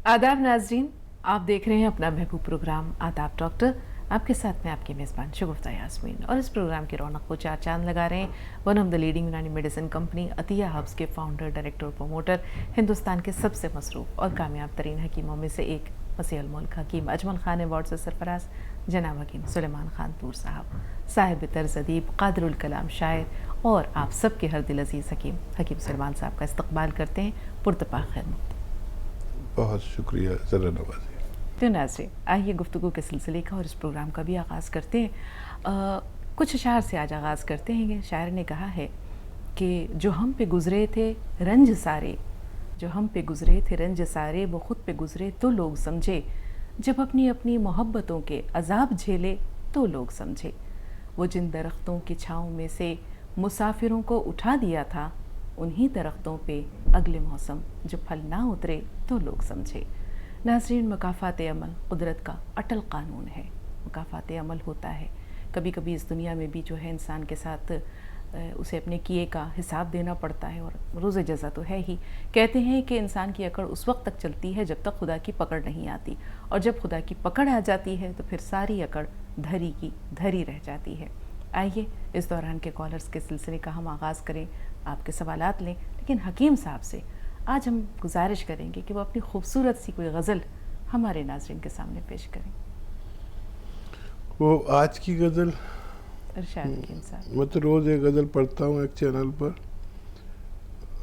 आदाब नाजरीन, आप देख रहे हैं अपना महबूब प्रोग्राम आदाब डॉक्टर। आपके साथ में आपकी मेज़बान शगुफ्ता यास्मीन, और इस प्रोग्राम की रौनक को चार चांद लगा रहे हैं वन ऑफ द लीडिंग यूनानी मेडिसिन कंपनी अतिया हब्स के फाउंडर, डायरेक्टर और प्रमोटर, हिंदुस्तान के सबसे मसरूफ़ और कामयाब तरीन हकीमों में से एक, मसीह अल मुल्क हकीम अजमल खान अवार्ड से सरफराज जनाब हकीम सुलेमान खान तूर साहब, साहिब तर्ज अदीब, कादिरुल कलाम शायर, और आप सबके हर दिल अजीज़ हकीम हकीम सुलेमान साहब का इस्तकबाल करते हैं पुरतपा खैर। बहुत शुक्रिया ज़रा नवाजी। तो नाज़रीन, आइए गुफ्तगू के सिलसिले का और इस प्रोग्राम का भी आगाज़ करते हैं। कुछ अशार से आज आगाज़ करते हैं। शायर ने कहा है कि जो हम पे गुज़रे थे रंज सारे, जो हम पे गुज़रे थे रंज सारे, वो ख़ुद पे गुज़रे तो लोग समझे, जब अपनी अपनी मोहब्बतों के अजाब झेले तो लोग समझे। वो जिन दरख्तों की छाँव में से मुसाफिरों को उठा दिया था, उन्हीं दरख्तों पे अगले मौसम जो फल ना उतरे तो लोग समझे। नाज़रीन, मुकाफ़ात अमल कुदरत का अटल क़ानून है। मुकाफ़ात अमल होता है। कभी कभी इस दुनिया में भी जो है इंसान के साथ उसे अपने किए का हिसाब देना पड़ता है, और रोज़ जज़ा तो है ही। कहते हैं कि इंसान की अकड़ उस वक्त तक चलती है जब तक खुदा की पकड़ नहीं आती, और जब खुदा की पकड़ आ जाती है तो फिर सारी अकड़ धरी की धरी रह जाती है। आइए इस दौरान के कॉलर्स के सिलसिले का हम आगाज़ करें, आपके सवालात लें, लेकिन हकीम साहब से आज हम गुजारिश करेंगे कि वो अपनी खूबसूरत सी कोई गज़ल हमारे नाज़रीन के सामने पेश करें। वो आज की गज़ल, इरशाद हकीम साहब। मैं तो रोज़ एक गज़ल पढ़ता हूँ एक चैनल पर,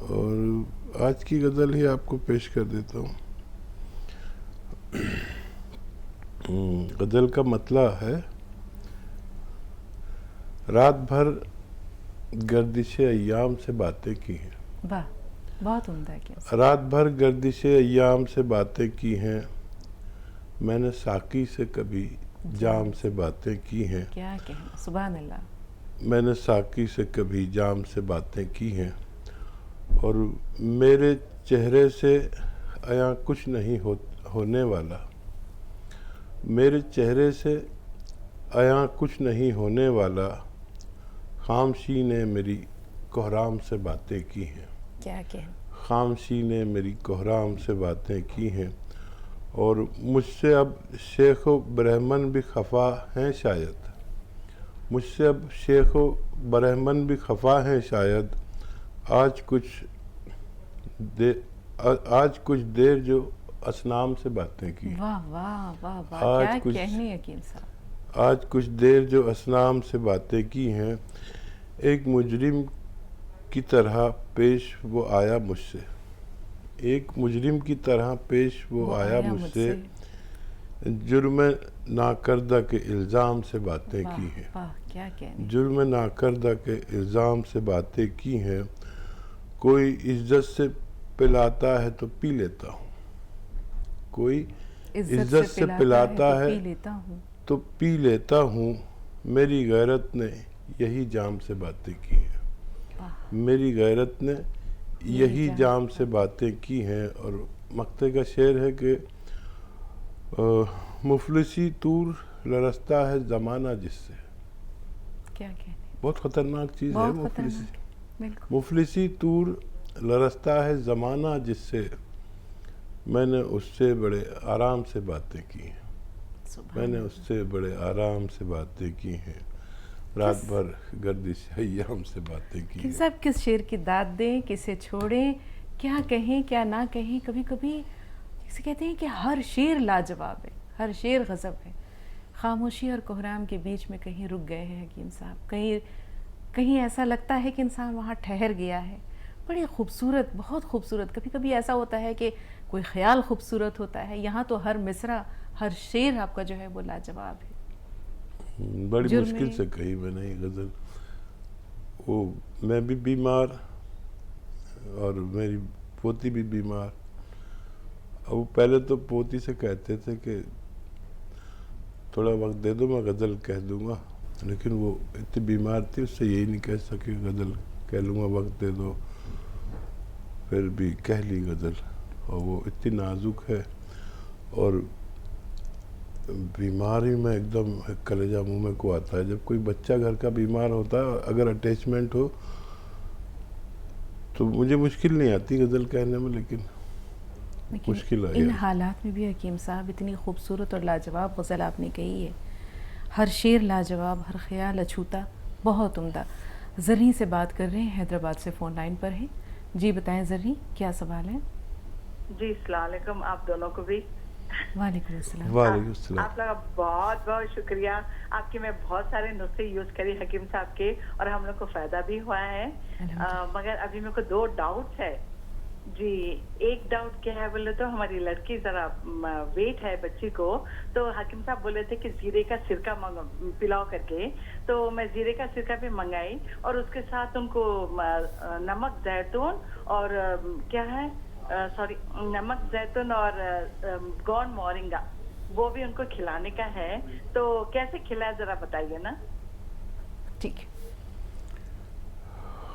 और आज की गज़ल ही आपको पेश कर देता हूँ। गज़ल का मतला है, रात भर गर्दिश अय्याम से बातें की हैं। वाह, बहुत उम्दा है। रात भर गर्दिश अय्याम से बातें की हैं, मैंने साकी से कभी जाम से बातें की हैं। क्या कहना, सुभान अल्लाह। मैंने साकी से कभी जाम से बातें की हैं, और मेरे चेहरे से आया कुछ नहीं होने वाला, मेरे चेहरे से आया कुछ नहीं होने वाला, खामोशी ने मेरी कोहराम से बातें की हैं। क्या कहना। खामोशी ने मेरी कोहराम से बातें की हैं, और मुझसे अब शेख व ब्रह्मन भी खफा हैं शायद, मुझसे अब शेख व ब्रह्मन भी खफा हैं शायद, आज कुछ देर जो असनाम से बातें की। वाह वाह वाह वाह, क्या कहने हकीम साहब। आज कुछ देर जो असनाम से बातें की हैं, एक मुजरिम की तरह पेश वो आया मुझसे, एक मुजरिम की तरह पेश वो आया मुझसे, जुर्म नाकर्दा के इल्ज़ाम से बातें की हैं। क्या कहने। जुर्म नाकर्दा के इल्ज़ाम से बातें की हैं, कोई इज्जत से पिलाता है तो पी लेता हूँ, कोई इज्जत से पिलाता है तो पी लेता हूँ, मेरी गैरत ने यही जाम से बातें की हैं, मेरी गैरत ने यही जाम से बातें की हैं। और मक्ते का शेर है कि मुफलिसी तूर लरसता है ज़माना जिससे। क्या कहने। बहुत ख़तरनाक चीज़ है मुफलिसी। मुफलिसी तूर लरसता है ज़माना जिससे, मैंने उससे बड़े आराम से बातें की हैं, मैंने उससे बड़े आराम से बातें की हैं, रात भर गर्दिश अय्याम से बातें की हैं। सब किस शेर की दाद दें, किसे छोड़ें, क्या कहें क्या ना कहें। कभी कभी इसे कहते हैं कि हर शेर लाजवाब है, हर शेर गज़ब है। खामोशी और कोहराम के बीच में कहीं रुक गए हैं हकीम साहब, कहीं ऐसा लगता है कि इंसान वहाँ ठहर गया है। बड़ी खूबसूरत, बहुत खूबसूरत। कभी कभी ऐसा होता है कि कोई ख्याल खूबसूरत होता है, यहाँ तो हर मिसरा, हर शेर आपका जो है वो लाजवाब है। बड़ी मुश्किल से कही मैंने ये गज़ल। वो मैं भी बीमार और मेरी पोती भी बीमार। अब पहले तो पोती से कहते थे कि थोड़ा वक्त दे दो, मैं गज़ल कह दूंगा, लेकिन वो इतनी बीमार थी, उससे यही नहीं कह सके गज़ल कह लूँगा, वक्त दे दो। फिर भी कह ली गज़ल, और वो इतनी नाजुक है, और बीमारी में एकदम कलेजा मुंह में को आता है। जब कोई बच्चा घर का बीमार होता है, अगर अटैचमेंट हो तो मुझे मुश्किल नहीं आती गज़ल कहने में, लेकिन लेकिन मुश्किल है इन यार। हालात में भी हकीम साहब इतनी खूबसूरत और लाजवाब गज़ल आपने कही है। हर शेर लाजवाब, हर ख्याल अछूता, बहुत उम्दा। ज़र्री से बात कर रहे हैं, हैदराबाद से फ़ोन लाइन पर हैं। जी बताएं ज़र्री, क्या सवाल है? जी अस्सलाम वालेकुम आप दोनों को भी। वालेकुम अस्सलाम। वालेकुम सलाम। आप लोग का बहुत बहुत शुक्रिया। आपके मैं बहुत सारे नुस्खे यूज करी हकीम साहब के और हम लोग को फायदा भी हुआ है। अल्हम्दुलिल्लाह। मगर अभी मेरे को 2 डाउट्स है जी। एक डाउट क्या है बोले तो हमारी लड़की जरा वेट है बच्ची को, तो हकीम साहब बोले थे कि जीरे का सिरका पिलाओ करके, तो मैं जीरे का सिरका भी मंगाई और उसके साथ उनको नमक जैतून और क्या है सॉरी नमक जैतून और गौन मोरिंगा वो भी उनको खिलाने का है। तो कैसे खिलाए जरा बताइए ना। ठीक है।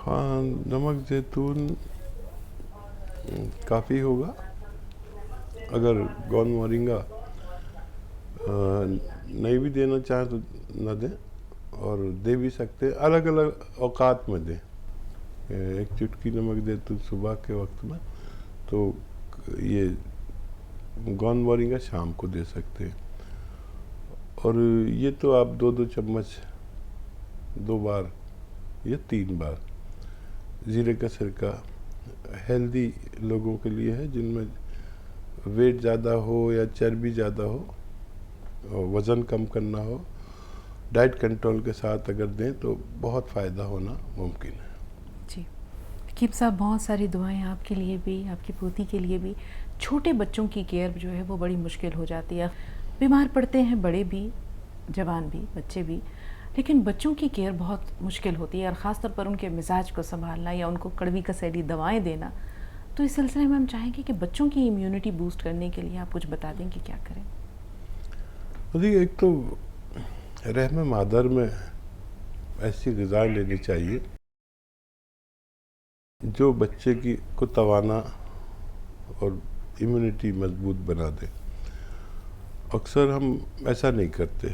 हाँ, नमक जैतून काफ़ी होगा। अगर गौन मोरिंगा नहीं भी देना चाहें तो न दें, और दे भी सकते हैं, अलग अलग औकात में दें। एक चुटकी नमक जैतून सुबह के वक्त में, तो ये गौन मोरिंगा शाम को दे सकते हैं। और ये तो आप 2-2 चम्मच 2 बार या 3 बार जीरे का सिरका हेल्दी लोगों के लिए है, जिनमें वेट ज़्यादा हो या चर्बी ज़्यादा हो और वज़न कम करना हो, डाइट कंट्रोल के साथ अगर दें तो बहुत फ़ायदा होना मुमकिन है। जी हकीम साहब, बहुत सारी दुआएं आपके लिए भी, आपकी पोती के लिए भी। छोटे बच्चों की केयर जो है वो बड़ी मुश्किल हो जाती है। बीमार पड़ते हैं बड़े भी, जवान भी, बच्चे भी, लेकिन बच्चों की केयर बहुत मुश्किल होती है और ख़ास तौर पर उनके मिजाज को संभालना या उनको कड़वी कसैली दवाएं देना। तो इस सिलसिले में हम चाहेंगे कि बच्चों की इम्यूनिटी बूस्ट करने के लिए आप कुछ बता दें कि क्या करें। देखिए, एक तो रहम मादर में ऐसी ग़िज़ाएं लेनी चाहिए जो बच्चे की को तवाना और इम्यूनिटी मजबूत बना दे। अक्सर हम ऐसा नहीं करते,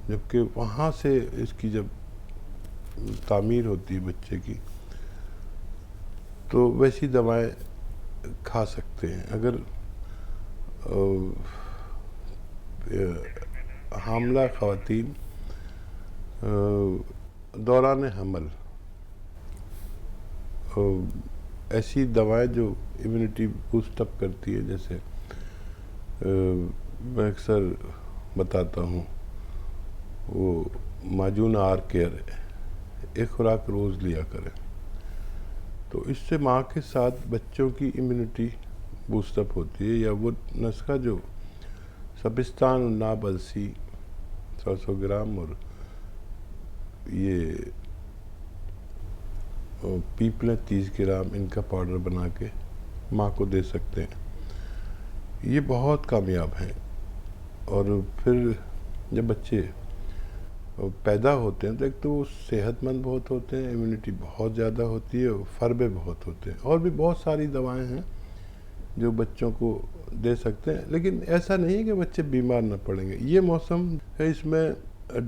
जबकि वहाँ से इसकी जब तामीर होती है बच्चे की, तो वैसी दवाएं खा सकते हैं। अगर हामला ख़वातीन दौरान हमल ऐसी दवाएं जो इम्यूनिटी बूस्ट अप करती है, जैसे मैं अक्सर बताता हूँ, वो माजून आर केयर, एक खुराक रोज़ लिया करें, तो इससे माँ के साथ बच्चों की इम्यूनिटी बूस्ट अप होती है। या वो नुस्खा जो सबिस्तान और नाब अलसी 100 ग्राम और ये पीपलें 30 ग्राम, इनका पाउडर बना के माँ को दे सकते हैं। ये बहुत कामयाब हैं। और फिर जब बच्चे पैदा होते हैं तो एक तो वो सेहतमंद बहुत होते हैं, इम्यूनिटी बहुत ज़्यादा होती है, फरबे बहुत होते हैं। और भी बहुत सारी दवाएं हैं जो बच्चों को दे सकते हैं, लेकिन ऐसा नहीं है कि बच्चे बीमार न पड़ेंगे। ये मौसम है, इसमें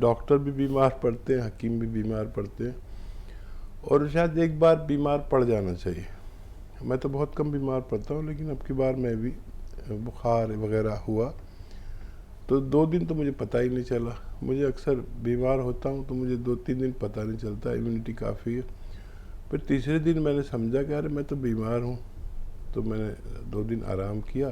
डॉक्टर भी बीमार पड़ते हैं, हकीम भी बीमार पड़ते हैं, और शायद एक बार बीमार पड़ जाना चाहिए। मैं तो बहुत कम बीमार पड़ता हूँ, लेकिन अब की बार मैं भी बुखार वगैरह हुआ तो 2 दिन तो मुझे पता ही नहीं चला। मुझे अक्सर बीमार होता हूँ तो मुझे 2-3 दिन पता नहीं चलता, इम्यूनिटी काफ़ी है। फिर तीसरे दिन मैंने समझा कि अरे मैं तो बीमार हूँ, तो मैंने 2 दिन आराम किया,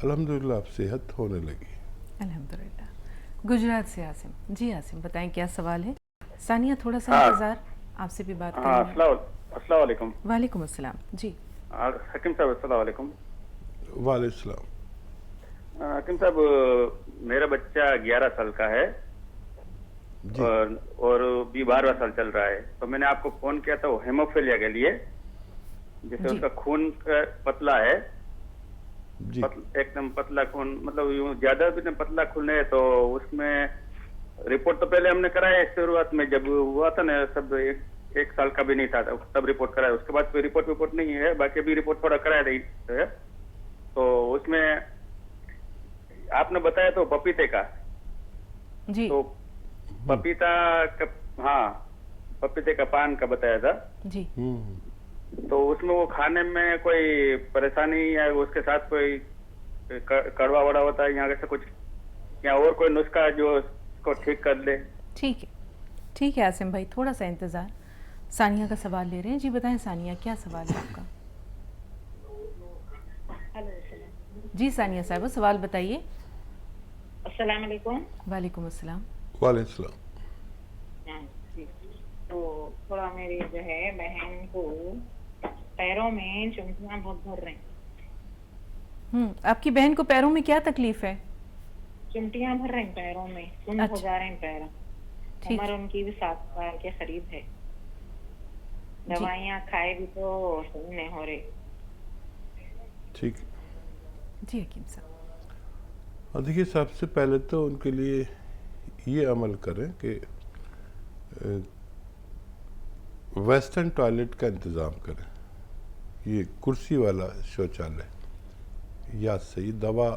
अल्हम्दुलिल्लाह अब सेहत होने लगी। अल्हम्दुलिल्लाह। गुजरात से आसिम। जी आसिम, बताएं क्या सवाल है। सानिया, थोड़ा सा हाँ। इंतज़ार, आपसे भी बात हाँ, करेंगे। अस्सलाम वालेकुम। वालेकुम अस्सलाम। जी हकीम साहब अस्सलाम वालेकुम। वालेकुम सलाम। हकीम साहब, मेरा बच्चा 11 साल का है जी। और भी 12वां साल चल रहा है। तो मैंने आपको फोन किया था वो हेमोफीलिया के लिए, जैसे जी। उसका खून पतला है, जी। एकदम पतला खून, मतलब यूं ज्यादा भी नहीं, पतला खून है। तो उसमें रिपोर्ट तो पहले हमने कराया, शुरुआत में जब हुआ था ना, सब एक साल का भी नहीं था तब रिपोर्ट कराया। उसके बाद कोई रिपोर्ट नहीं है, बाकी अभी रिपोर्ट थोड़ा कराया है। तो उसमें आपने बताया तो पपीते का, जी तो पपीता का, हाँ पपीते का पान का बताया था। जी तो उसमें वो खाने में कोई परेशानी या उसके साथ कोई कड़वा वड़ा होता है यहाँ से कुछ, या और कोई नुस्खा जो उसको ठीक कर दे? ठीक है आसिम भाई, थोड़ा सा इंतज़ार। सानिया का सवाल ले रहे हैं। जी बताएं सानिया, क्या सवाल है आपका? जी सानिया साहब, सवाल बताइए। अस्सलाम वालेकुम। वालेकुम अस्सलाम। वालेकुम सलाम। हाँ, जी। तो थोड़ा मेरी जो है बहन को पैरों में चुमकियां बहुत भर रही। आपकी बहन को पैरों में क्या तकलीफ है? चिमटियां भर रही पैरों में, सुन्न हो जा रहे हैं पैर। ठीक। उम्र उनकी भी 7 साल के करीब है। दवाइयाँ खाए भी तो सही नहीं हो रही। ठीक। जी हकीम साहब। और देखिए, सबसे पहले तो उनके लिए ये अमल करें कि वेस्टर्न टॉयलेट का इंतज़ाम करें। ये कुर्सी वाला शौचालय याद से ये दवा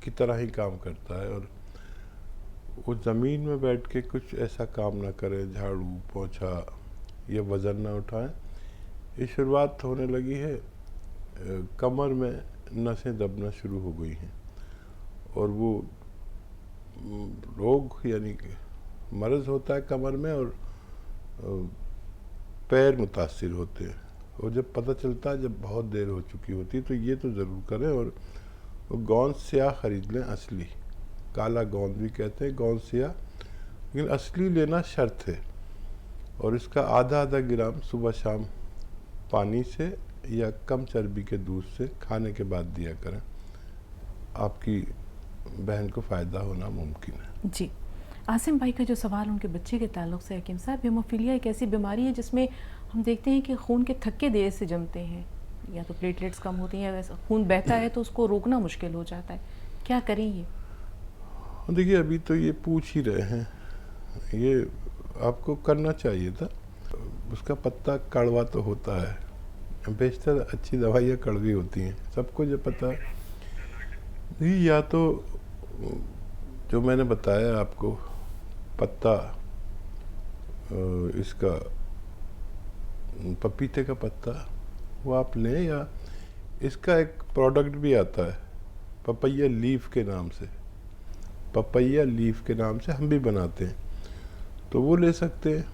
की तरह ही काम करता है, और वो ज़मीन में बैठ के कुछ ऐसा काम ना करें, झाड़ू पोंछा या वज़न ना उठाएं। ये शुरुआत होने लगी है, कमर में नसें दबना शुरू हो गई हैं, और वो रोग यानी मर्ज़ होता है कमर में, और पैर मुतासिर होते हैं। और जब पता चलता है, जब बहुत देर हो चुकी होती है, तो ये तो ज़रूर करें। और गोंद स्याह ख़रीद लें, असली, काला गोंद भी कहते हैं, गोंद स्याह, लेकिन असली लेना शर्त है। और इसका आधा ग्राम सुबह शाम पानी से या कम चर्बी के दूध से खाने के बाद दिया करें। आपकी बहन को फ़ायदा होना मुमकिन है। जी आसिम भाई का जो सवाल उनके बच्चे के ताल्लुक से, हकीम साहब, हेमोफीलिया एक ऐसी बीमारी है जिसमें हम देखते हैं कि खून के थक्के देर से जमते हैं, या तो प्लेटलेट्स कम होती हैं, वैसा खून बहता है तो उसको रोकना मुश्किल हो जाता है। क्या करें ये? देखिए, अभी तो ये पूछ ही रहे हैं, ये आपको करना चाहिए था। उसका पत्ता कड़वा तो होता है, बेशतर अच्छी दवाइयाँ कड़वी होती हैं, सबको जो पता है। नहीं, या तो जो मैंने बताया आपको, पत्ता इसका पपीते का पत्ता वो आप लें, या इसका एक प्रोडक्ट भी आता है पपैया लीफ के नाम से, पपैया लीफ के नाम से हम भी बनाते हैं, तो वो ले सकते हैं।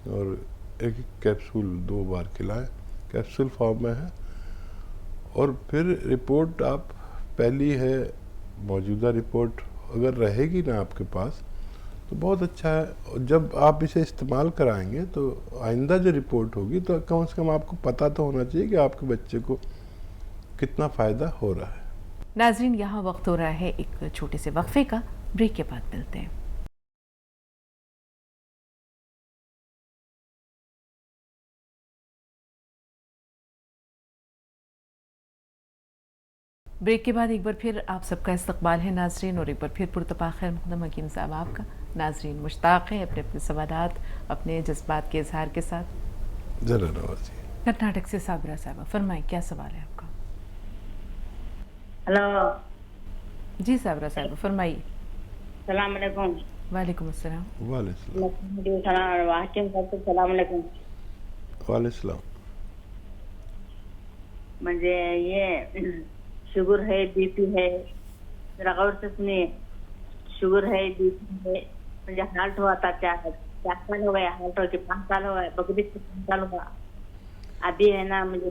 और एक कैप्सूल 2 बार खिलाएं, कैप्सूल फॉर्म में है। और फिर रिपोर्ट आप पहली है, मौजूदा रिपोर्ट अगर रहेगी ना आपके पास तो बहुत अच्छा है। और जब आप इसे इस्तेमाल कराएंगे तो आइंदा जो रिपोर्ट होगी तो कम से कम आपको पता तो होना चाहिए कि आपके बच्चे को कितना फ़ायदा हो रहा है। नाज़रीन, यहाँ वक्त हो रहा है एक छोटे से वक्फे का। ब्रेक के बाद मिलते हैं। ब्रेक के बाद एक बार फिर आप सबका इस्तकबाल है नाजरीन, और एक बार फिर पुरतपा खैर मक़दम हकीम साहब आपका। नाजरीन मुश्ताक़ हैं अपने अपने सवालात, अपने जज्बात के इजहार के साथ। ज़रा नवाजी कर्नाटक से साबरा साहबा, फरमाएं क्या सवाल है आपका? हेलो जी साबरा साहबा फरमाइए। सलाम अलैकुम। वालेकुम अस्सलाम। वालेकुम। म्हणजे ये शुगर है, बीपी है, जरा गौर से सुनिए। शुगर है, बीपी है, म्हणजे हार्ट हुआ था 4 साल हो गया, हार्ट हो के 5 साल हो गए, बकरी 5 साल हुआ। अभी है ना मुझे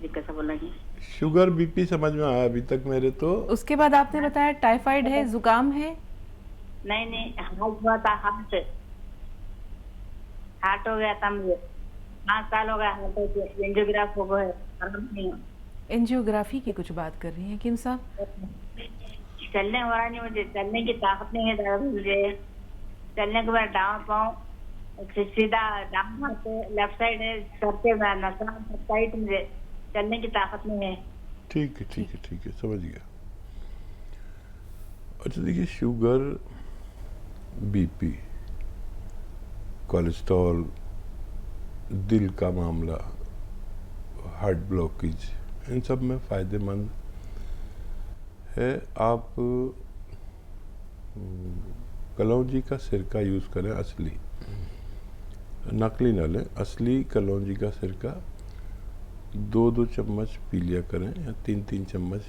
कैसा बोलेंगे, शुगर बीपी समझ में आया अभी तक मेरे तो। उसके बाद आपने बताया टाइफाइड है, जुकाम है। नहीं हार्ट हुआ था, हार्ट हो गया था मुझे, 5 साल हो गया हार्ट हो के, एंजियोग्राफ हो गए। एंजियोग्राफी की कुछ बात कर रही हैं हकीम साहब? चलने हो रहा नहीं, मुझे चलने की ताकत नहीं है दादा, मुझे चलने के बाद डाउन पाँव सीधा डाउन हाथ लेफ्ट साइड है, सर पे नसा साइड, मुझे चलने की ताकत नहीं है। ठीक है समझ गया। अच्छा देखिए, शुगर, बीपी, कोलेस्ट्रॉल, दिल का मामला, हार्ट ब्लॉकेज, इन सब में फ़ायदेमंद है। आप कलौंजी का सिरका यूज़ करें, असली, नकली ना लें, असली कलौंजी का सिरका 2-2 चम्मच पी लिया करें या 3-3 चम्मच,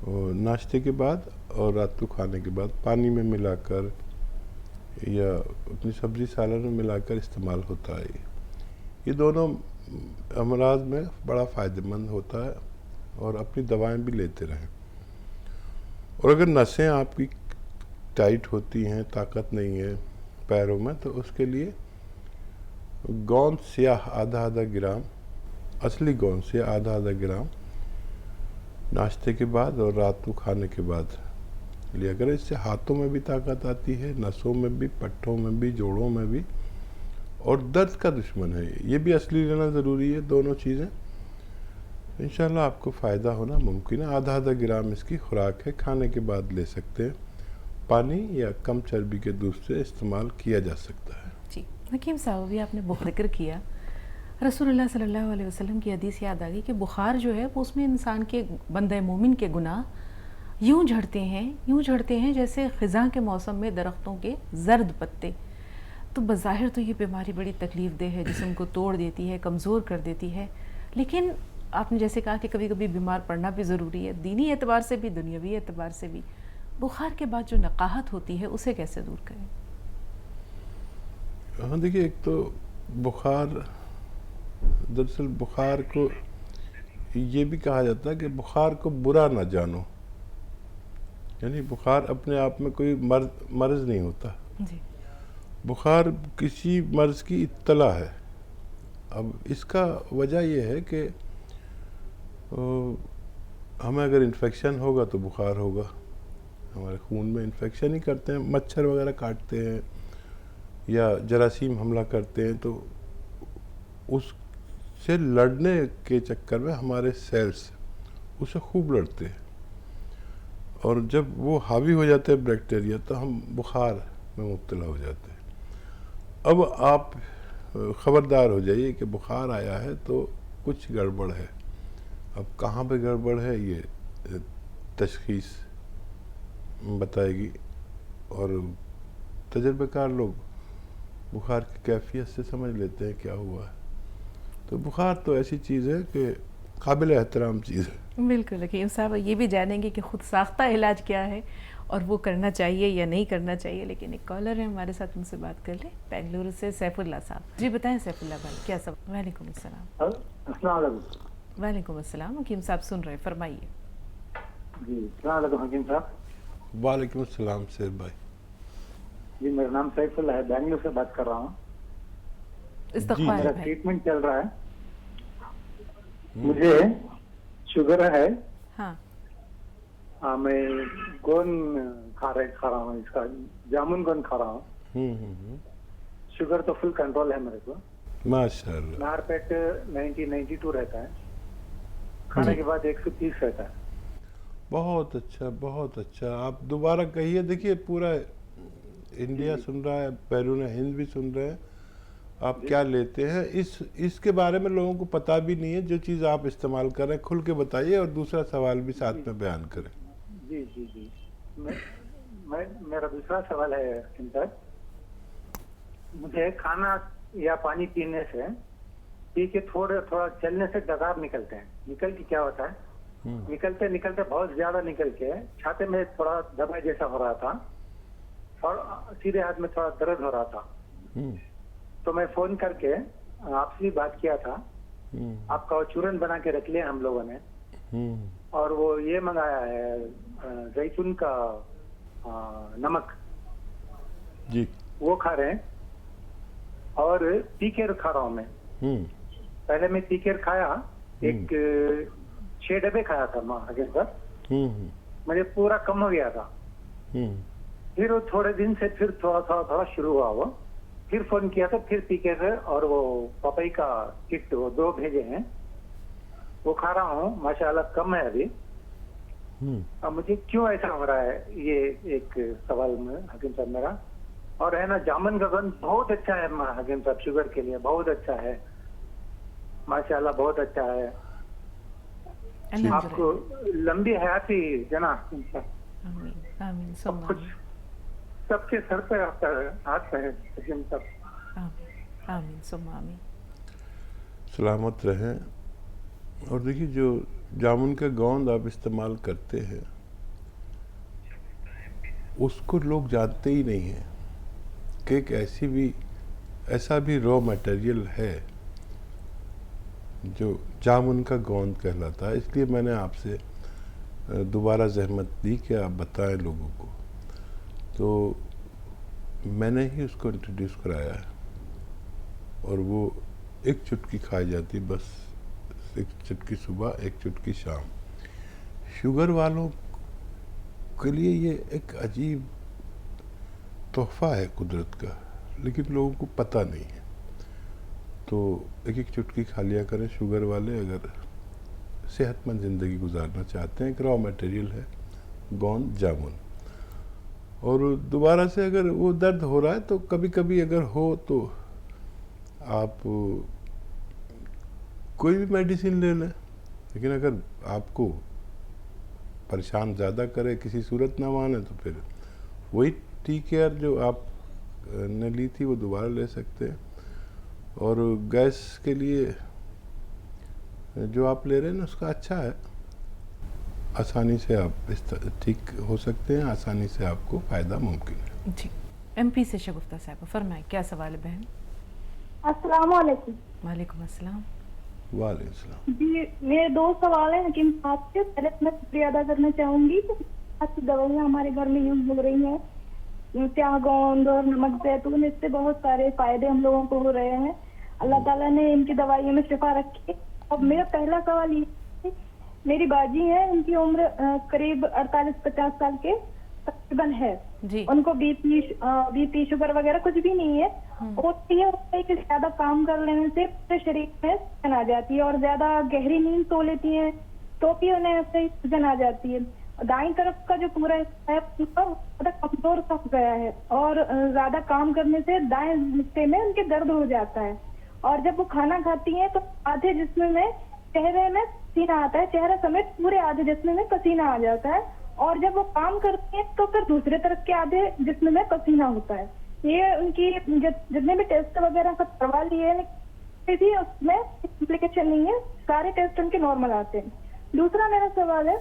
और नाश्ते के बाद और रात को खाने के बाद पानी में मिलाकर या अपनी सब्जी सालन में मिलाकर इस्तेमाल होता है। ये दोनों अमराज में बड़ा फ़ायदेमंद होता है, और अपनी दवाएं भी लेते रहें। और अगर नसें आपकी टाइट होती हैं, ताकत नहीं है पैरों में, तो उसके लिए गोंद स्याह आधा ग्राम, असली गोंद स्याह आधा ग्राम नाश्ते के बाद और रात को खाने के बाद लिया करें। इससे हाथों में भी ताकत आती है, नसों में भी, पट्टों में भी, जोड़ों में भी, और दर्द का दुश्मन है ये भी असली लेना ज़रूरी है। दोनों चीज़ें इंशाल्लाह आपको फ़ायदा होना मुमकिन है। आधा ग्राम इसकी खुराक है, खाने के बाद ले सकते हैं। पानी या कम चर्बी के दूध से इस्तेमाल किया जा सकता है। जी हकीम साहब, अभी आपने जिक्र किया, रसूलुल्लाह सल्लल्लाहु अलैहि वसल्लम की हदीस याद आ गई कि बुखार जो है वो उसमें इंसान के, बंदे मोमिन के गुनाह यूं झड़ते हैं जैसे ख़िज़ां के मौसम में दरख्तों के जर्द पत्ते। तो बज़ाहिर तो ये बीमारी बड़ी तकलीफ़ देह है, जिस्म को तोड़ देती है, कमज़ोर कर देती है, लेकिन आपने जैसे कहा कि कभी कभी बीमार पड़ना भी ज़रूरी है, दीनी एतबार से भी, दुनियावी एतबार से भी। बुखार के बाद जो नकाहत होती है उसे कैसे दूर करें? हाँ देखिए, एक तो बुखार, दरअसल बुखार को ये भी कहा जाता है कि बुखार को बुरा ना जानो, यानी बुखार अपने आप में कोई मर्ज नहीं होता जी। बुखार किसी मर्ज की इत्तला है। अब इसका वजह यह है कि हमें अगर इन्फेक्शन होगा तो बुखार होगा। हमारे खून में इन्फेक्शन ही करते हैं, मच्छर वगैरह काटते हैं या जरासीम हमला करते हैं, तो उससे लड़ने के चक्कर में हमारे सेल्स उससे खूब लड़ते हैं, और जब वो हावी हो जाते हैं बैक्टीरिया, तो हम बुखार में मुब्तला हो जाते हैं। अब आप ख़बरदार हो जाइए कि बुखार आया है तो कुछ गड़बड़ है। अब कहाँ पे गड़बड़ है ये तशख़ीस बताएगी, और तजर्बेकार लोग बुखार की कैफियत से समझ लेते हैं क्या हुआ है। तो बुखार तो ऐसी चीज़ है कि काबिल एहतराम चीज़ है। बिल्कुल हकीम साहब, ये भी जानेंगे कि खुद साख्ता इलाज क्या है और वो करना चाहिए या नहीं करना चाहिए। लेकिन एक कॉलर है हमारे साथ, उनसे बात कर ले, बेंगलुरु से सैफुल्लाह साहब। जी बताएं सैफुल्लाह भाई, क्या सब? वालेकुम अस्सलाम। वालेकुम अस्सलाम, हकीम साहब सुन रहे हैं, फरमाइए। जी अस्सलाम हकीम साहब। वालेकुम अस्सलाम शेर भाई। जी मेरा नाम सैफुल्लाह है, बेंगलुरु से बात कर रहा हूँ। इस्तक़बाल मेरा भाई। ट्रीटमेंट चल रहा है, मुझे शुगर है। हाँ मैं गोन खा रहा हूँ, इसका जामुन गोन खा रहा हूँ। शुगर तो फुल कंट्रोल है मेरे को, माशाअल्लाह। नार पेट 90-92 रहता है, खाने के बाद 130 रहता है। बहुत अच्छा, बहुत अच्छा। आप दोबारा कहिए। देखिए पूरा इंडिया सुन रहा है, बैरून हिंद भी सुन रहे हैं। आप क्या लेते हैं, इसके बारे में लोगों को पता भी नहीं है। जो चीज़ आप इस्तेमाल कर रहे हैं खुल के बताइए, और दूसरा सवाल भी साथ में बयान करें। जी जी जी मेरा दूसरा सवाल है सर, मुझे खाना या पानी पीने से पी के थोड़ा चलने से डकार निकलते हैं। निकल के क्या होता है, निकलते निकलते बहुत ज्यादा निकल के छाते में थोड़ा दबाई जैसा हो रहा था, और सीधे हाथ में थोड़ा दर्द हो रहा था। तो मैं फोन करके आपसे भी बात किया था, आपका वो चूरन बना के रख लिया हम लोगों ने, और वो ये मंगाया है जैतून का नमक जी, वो खा रहे हैं, और पीकेर खा रहा हूँ मैं। पहले मैं पीकेर खाया, एक 6 डब्बे खाया था माँ आगे पर, मुझे पूरा कम हो गया था। फिर वो थोड़े दिन से फिर थोड़ा शुरू हुआ वो, फिर फोन किया तो फिर पीकेर और वो पपाई का किट वो 2 भेजे हैं, वो खा रहा हूँ, माशाल्लाह कम है अभी। अब मुझे क्यों ऐसा हो रहा है, ये एक सवाल में हकीम साहब मेरा। और है ना, जामुन का गंध बहुत अच्छा है हकीम साहब, शुगर के लिए बहुत अच्छा है, माशाल्लाह बहुत अच्छा है। आपको लंबी हयाती जना, आमीन सब कुछ सबके सर पे हाथ है हकीम साहब। आमीन सुम्मा आमीन। सलामत रहें। और देखिए, जो जामुन का गोंद आप इस्तेमाल करते हैं उसको लोग जानते ही नहीं हैं कि एक ऐसा भी रॉ मटेरियल है जो जामुन का गोंद कहलाता है। इसलिए मैंने आपसे दोबारा ज़हमत दी कि आप बताएं लोगों को। तो मैंने ही उसको इंट्रोड्यूस कराया है और वो एक चुटकी खाई जाती, बस एक चुटकी सुबह, एक चुटकी शाम। शुगर वालों के लिए ये एक अजीब तोहफा है कुदरत का, लेकिन लोगों को पता नहीं है। तो एक एक चुटकी खा लिया करें शुगर वाले, अगर सेहतमंद ज़िंदगी गुजारना चाहते हैं। एक रॉ मटेरियल है गोंद जामुन। और दोबारा से अगर वो दर्द हो रहा है तो कभी कभी अगर हो तो आप कोई भी मेडिसिन ले लें, लेकिन अगर आपको परेशान ज़्यादा करे, किसी सूरत ना माने, तो फिर वही टी केयर जो आप ने ली थी वो दोबारा ले सकते हैं। और गैस के लिए जो आप ले रहे हैं ना उसका अच्छा है, आसानी से आप ठीक हो सकते हैं, आसानी से आपको फ़ायदा मुमकिन है। जी, एमपी से शगुफ्ता साहब फरमाएं, क्या सवाल है बहन? अस्सलाम वालेकुम। वालेकुम अस्सलाम। वालेकुम सलाम। जी, मेरे 2 सवाल हैं हकीम साहब से। पहले मैं शुक्रिया अदा करना चाहूंगी कि आपकी दवाइयाँ हमारे घर में यूज हो रही हैं, स्याह गोंद और नमक जैतून, इससे बहुत सारे फायदे हम लोगों को हो रहे हैं। अल्लाह ताला ने इनकी दवाइयों में शिफा रखी। अब मेरा पहला सवाल ये है, मेरी बाजी है, उनकी उम्र करीब 48-50 साल के तकरीबन है जी। उनको बीपी शुगर वगैरह कुछ भी नहीं है। होती है कि ज्यादा काम कर लेने से पूरे शरीर में सूजन आ जाती है और ज्यादा गहरी नींद सो लेती है तो भी उन्हें ऐसे ही सूजन आ जाती है। दाईं तरफ का जो पूरा हिस्सा है ज्यादा कमजोर सा हो गया है और ज्यादा काम करने से दाएं हिस्से में उनके दर्द हो जाता है। और जब वो खाना खाती हैं तो आधे जिस्म में चेहरे में पसीना आता है, चेहरा समेत पूरे आधे जिस्म में पसीना आ जाता है। और जब वो काम करती हैं तो फिर दूसरे तरफ के आधे जिस्म में पसीना होता है। ये उनकी जितने भी टेस्ट वगैरह सब करवा लिए भी उसमें कॉम्प्लिकेशन नहीं है, सारे टेस्ट उनके नॉर्मल आते हैं। दूसरा मेरा सवाल है,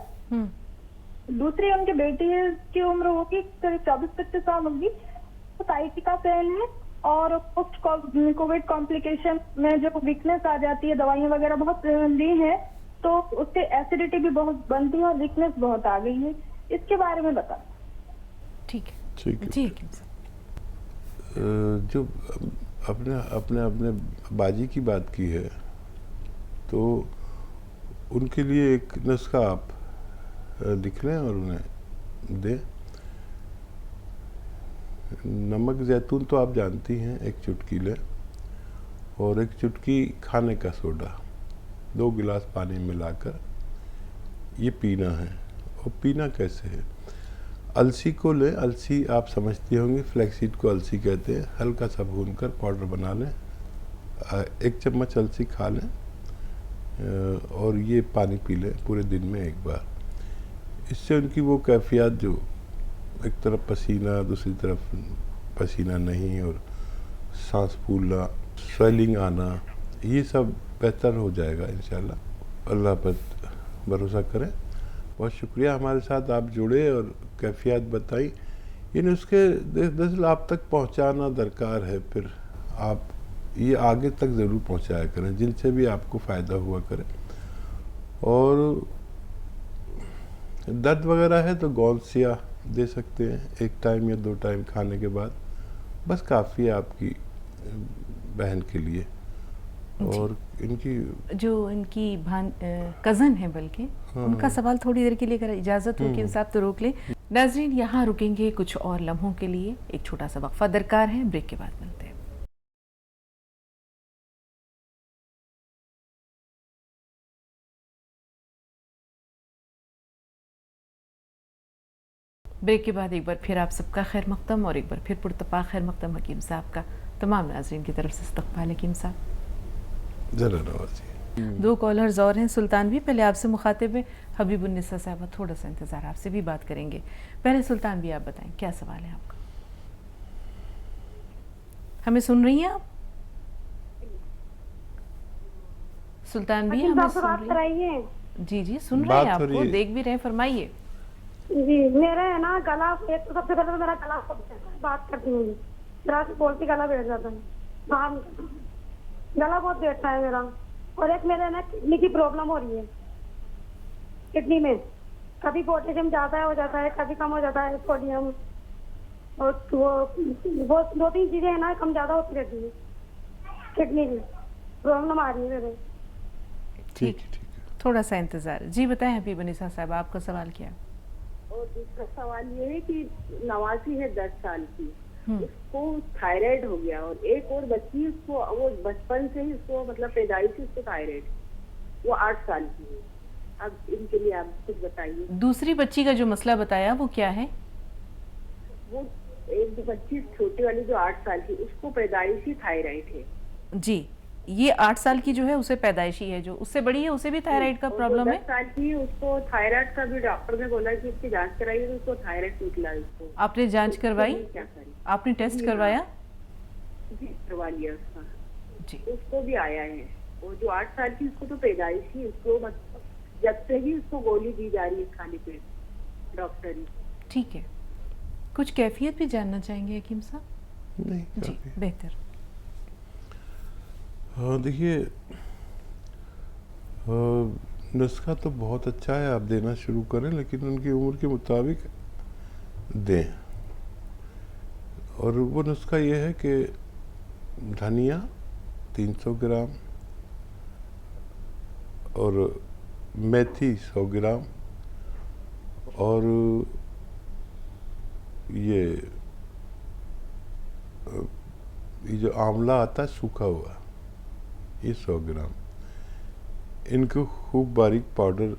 दूसरी उनकी बेटी की उम्र होगी करीब 24-25 साल होगी, तो साइटिका पेन है और पोस्ट कोविड कॉम्प्लिकेशन में जो वीकनेस आ जाती है, दवाइयाँ वगैरह बहुत ली है तो उससे एसिडिटी भी बहुत बनती है और वीकनेस बहुत आ गई है। इसके बारे में बता। ठीक है, ठीक है। जी। जो अपने बाजी की बात की है तो उनके लिए एक नुस्खा आप लिख लें और उन्हें दें। नमक जैतून तो आप जानती हैं, एक चुटकी लें और एक चुटकी खाने का सोडा 2 गिलास पानी मिलाकर ये पीना है। और पीना कैसे है, अलसी को लें, अलसी आप समझती होंगी, फ्लैक्सीड को अलसी कहते हैं, हल्का सा भूनकर पाउडर बना लें, 1 चम्मच अलसी खा लें और ये पानी पी लें पूरे दिन में एक बार। इससे उनकी वो कैफियत जो एक तरफ पसीना दूसरी तरफ पसीना नहीं और सांस फूलना, स्वेलिंग आना, ये सब बेहतर हो जाएगा इंशाल्लाह। अल्लाह पर भरोसा करें। बहुत शुक्रिया हमारे साथ आप जुड़े और कैफियत बताई। ये नुस्खे दरअसल आप तक पहुंचाना दरकार है, फिर आप ये आगे तक ज़रूर पहुंचाया करें जिनसे भी आपको फ़ायदा हुआ करे। और दर्द वगैरह है तो गोंद सिया दे सकते हैं 1 टाइम या 2 टाइम खाने के बाद, बस काफ़ी है आपकी बहन के लिए। और इनकी कज़न है बल्कि उनका सवाल थोड़ी देर के लिए अगर इजाज़त हो कि साहब तो रोक ले। नाज़रीन, यहाँ रुकेंगे कुछ और लम्हों के लिए, एक छोटा सा वक्फा दरकार है, ब्रेक के बाद मिलते हैं। ब्रेक के बाद एक बार फिर आप सबका खैर मक़दम और एक बार फिर पुरतपा खैर मक़दम हकीम साहब का तमाम नाज़रीन की तरफ से इस्तक़बाल हकीम साहब। ज़रा नवाज़ी। 2 कॉलर्स और हैं। सुल्तान भी पहले आपसे मुखातिब है, हबीबुन्निसा साहब थोड़ा सा इंतज़ार, आपसे भी बात करेंगे। पहले सुल्तान भी आप बताएं क्या सवाल है आपका? हमें सुन रही हैं आप? सुल्तान भी हकीम हमें साहब से सुन बात रही कराइए। जी जी, सुन रहे बात हैं हो रही आपको, है। देख भी रहे हैं, फरमाइए। जी मेरा है ना गला, एक तो सबसे पहले तो मेरा गला फट जाता है बात करती हूँ, जरा से बोलती गला बैठ जाता है, बाहर गला बहुत बैठता है मेरा। और एक मेरे ना किडनी की प्रॉब्लम हो रही है, किडनी में कभी पोटेशियम ज्यादा हो जाता है, कभी कम हो जाता है सोडियम, और वो 2-3 चीजें है ना कम ज्यादा होती रहती है, किडनी की प्रॉब्लम आ रही है मेरे। ठीक है। थोड़ा सा इंतजार। जी बताएं हबीबुन्निसा साहब, आपका सवाल क्या है? और दूसरा सवाल ये है कि नवासी है 10 साल की, उसको थायराइड हो गया, और एक और बच्ची उसको, वो बचपन से ही उसको मतलब पैदाइश से उसको थायराइड, वो 8 साल की है। अब इनके लिए आप कुछ बताइए। दूसरी बच्ची का जो मसला बताया वो क्या है? वो एक जो बच्ची छोटी वाली जो 8 साल की, उसको पैदाइशी थायराइड है। जी, ये 8 साल की जो है उसे पैदाइशी है, जो उससे बड़ी है उसे भी थायराइड का प्रॉब्लम है। 10 साल की उसको थायराइड का भी डॉक्टर ने बोला कि इसकी जांच कराइए, तो उसको थायराइड निकला है उसको। आपने जांच करवाई? क्या करें? आपने टेस्ट जी, करवाया? जी करवा लिया उसका। जी, उसको भी आया है। वो जो 8 साल की, उसको तो पैदाइशी, उसको मतलब जब से ही उसको गोली दी जा रही है खाली पेट डॉक्टरी। ठीक है। कुछ कैफियत भी जानना चाहेंगे हकीम साहब? नहीं, जी काफी। बेहतर। हाँ देखिए, नुस्खा तो बहुत अच्छा है, आप देना शुरू करें, लेकिन उनकी उम्र के मुताबिक दें। और वो नुस्खा ये है कि धनिया 300 ग्राम और मेथी 100 ग्राम और ये जो आंवला आता है सूखा हुआ, ये 100 ग्राम, इनको खूब बारीक पाउडर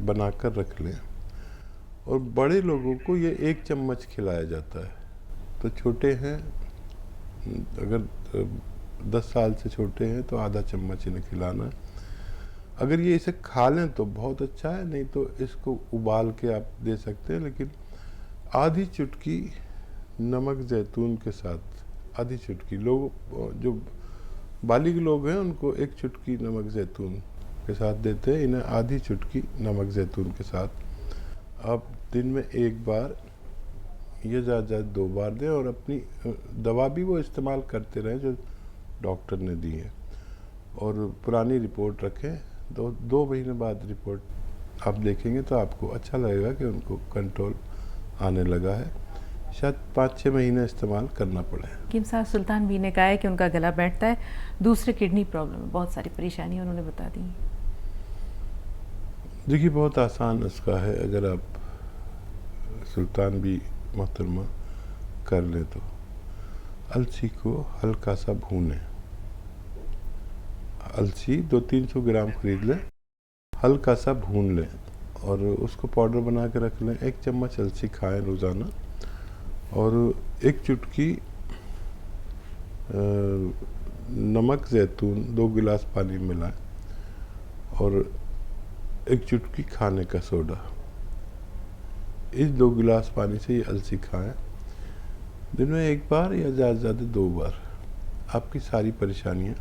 बनाकर रख लें। और बड़े लोगों को ये 1 चम्मच खिलाया जाता है। तो छोटे हैं, अगर 10 साल से छोटे हैं तो आधा चम्मच इन्हें खिलाना। अगर ये इसे खा लें तो बहुत अच्छा है, नहीं तो इसको उबाल के आप दे सकते हैं, लेकिन आधी चुटकी नमक जैतून के साथ, आधी चुटकी, लोग जो बालिग लोग हैं उनको 1 चुटकी नमक जैतून के साथ देते हैं, इन्हें आधी चुटकी नमक जैतून के साथ आप दिन में 1 बार या ज़्यादा 2 बार दें। और अपनी दवा भी वो इस्तेमाल करते रहें जो डॉक्टर ने दी है, और पुरानी रिपोर्ट रखें। 2 महीने बाद रिपोर्ट आप देखेंगे तो आपको अच्छा लगेगा कि उनको कंट्रोल आने लगा है। शायद 5-6 महीने इस्तेमाल करना पड़े। हकीम साहब, सुल्तान भी ने कहा है कि उनका गला बैठता है, दूसरे किडनी प्रॉब्लम है, बहुत सारी परेशानी उन्होंने बता दी। देखिए बहुत आसान नुस्खा है, अगर आप सुल्तान भी मोहतरमा कर लें तो अलसी को हल्का सा भूनें। अलसी 200-300 ग्राम खरीद लें, हल्का सा भून लें और उसको पाउडर बना के रख लें। 1 चम्मच अलसी खाएं रोज़ाना, और 1 चुटकी नमक जैतून 2 गिलास पानी में मिलाएं, और 1 चुटकी खाने का सोडा, इस 2 गिलास पानी से ये अलसी खाएं। दिन में 1 बार या ज़्यादा से ज़्यादा 2 बार, आपकी सारी परेशानियां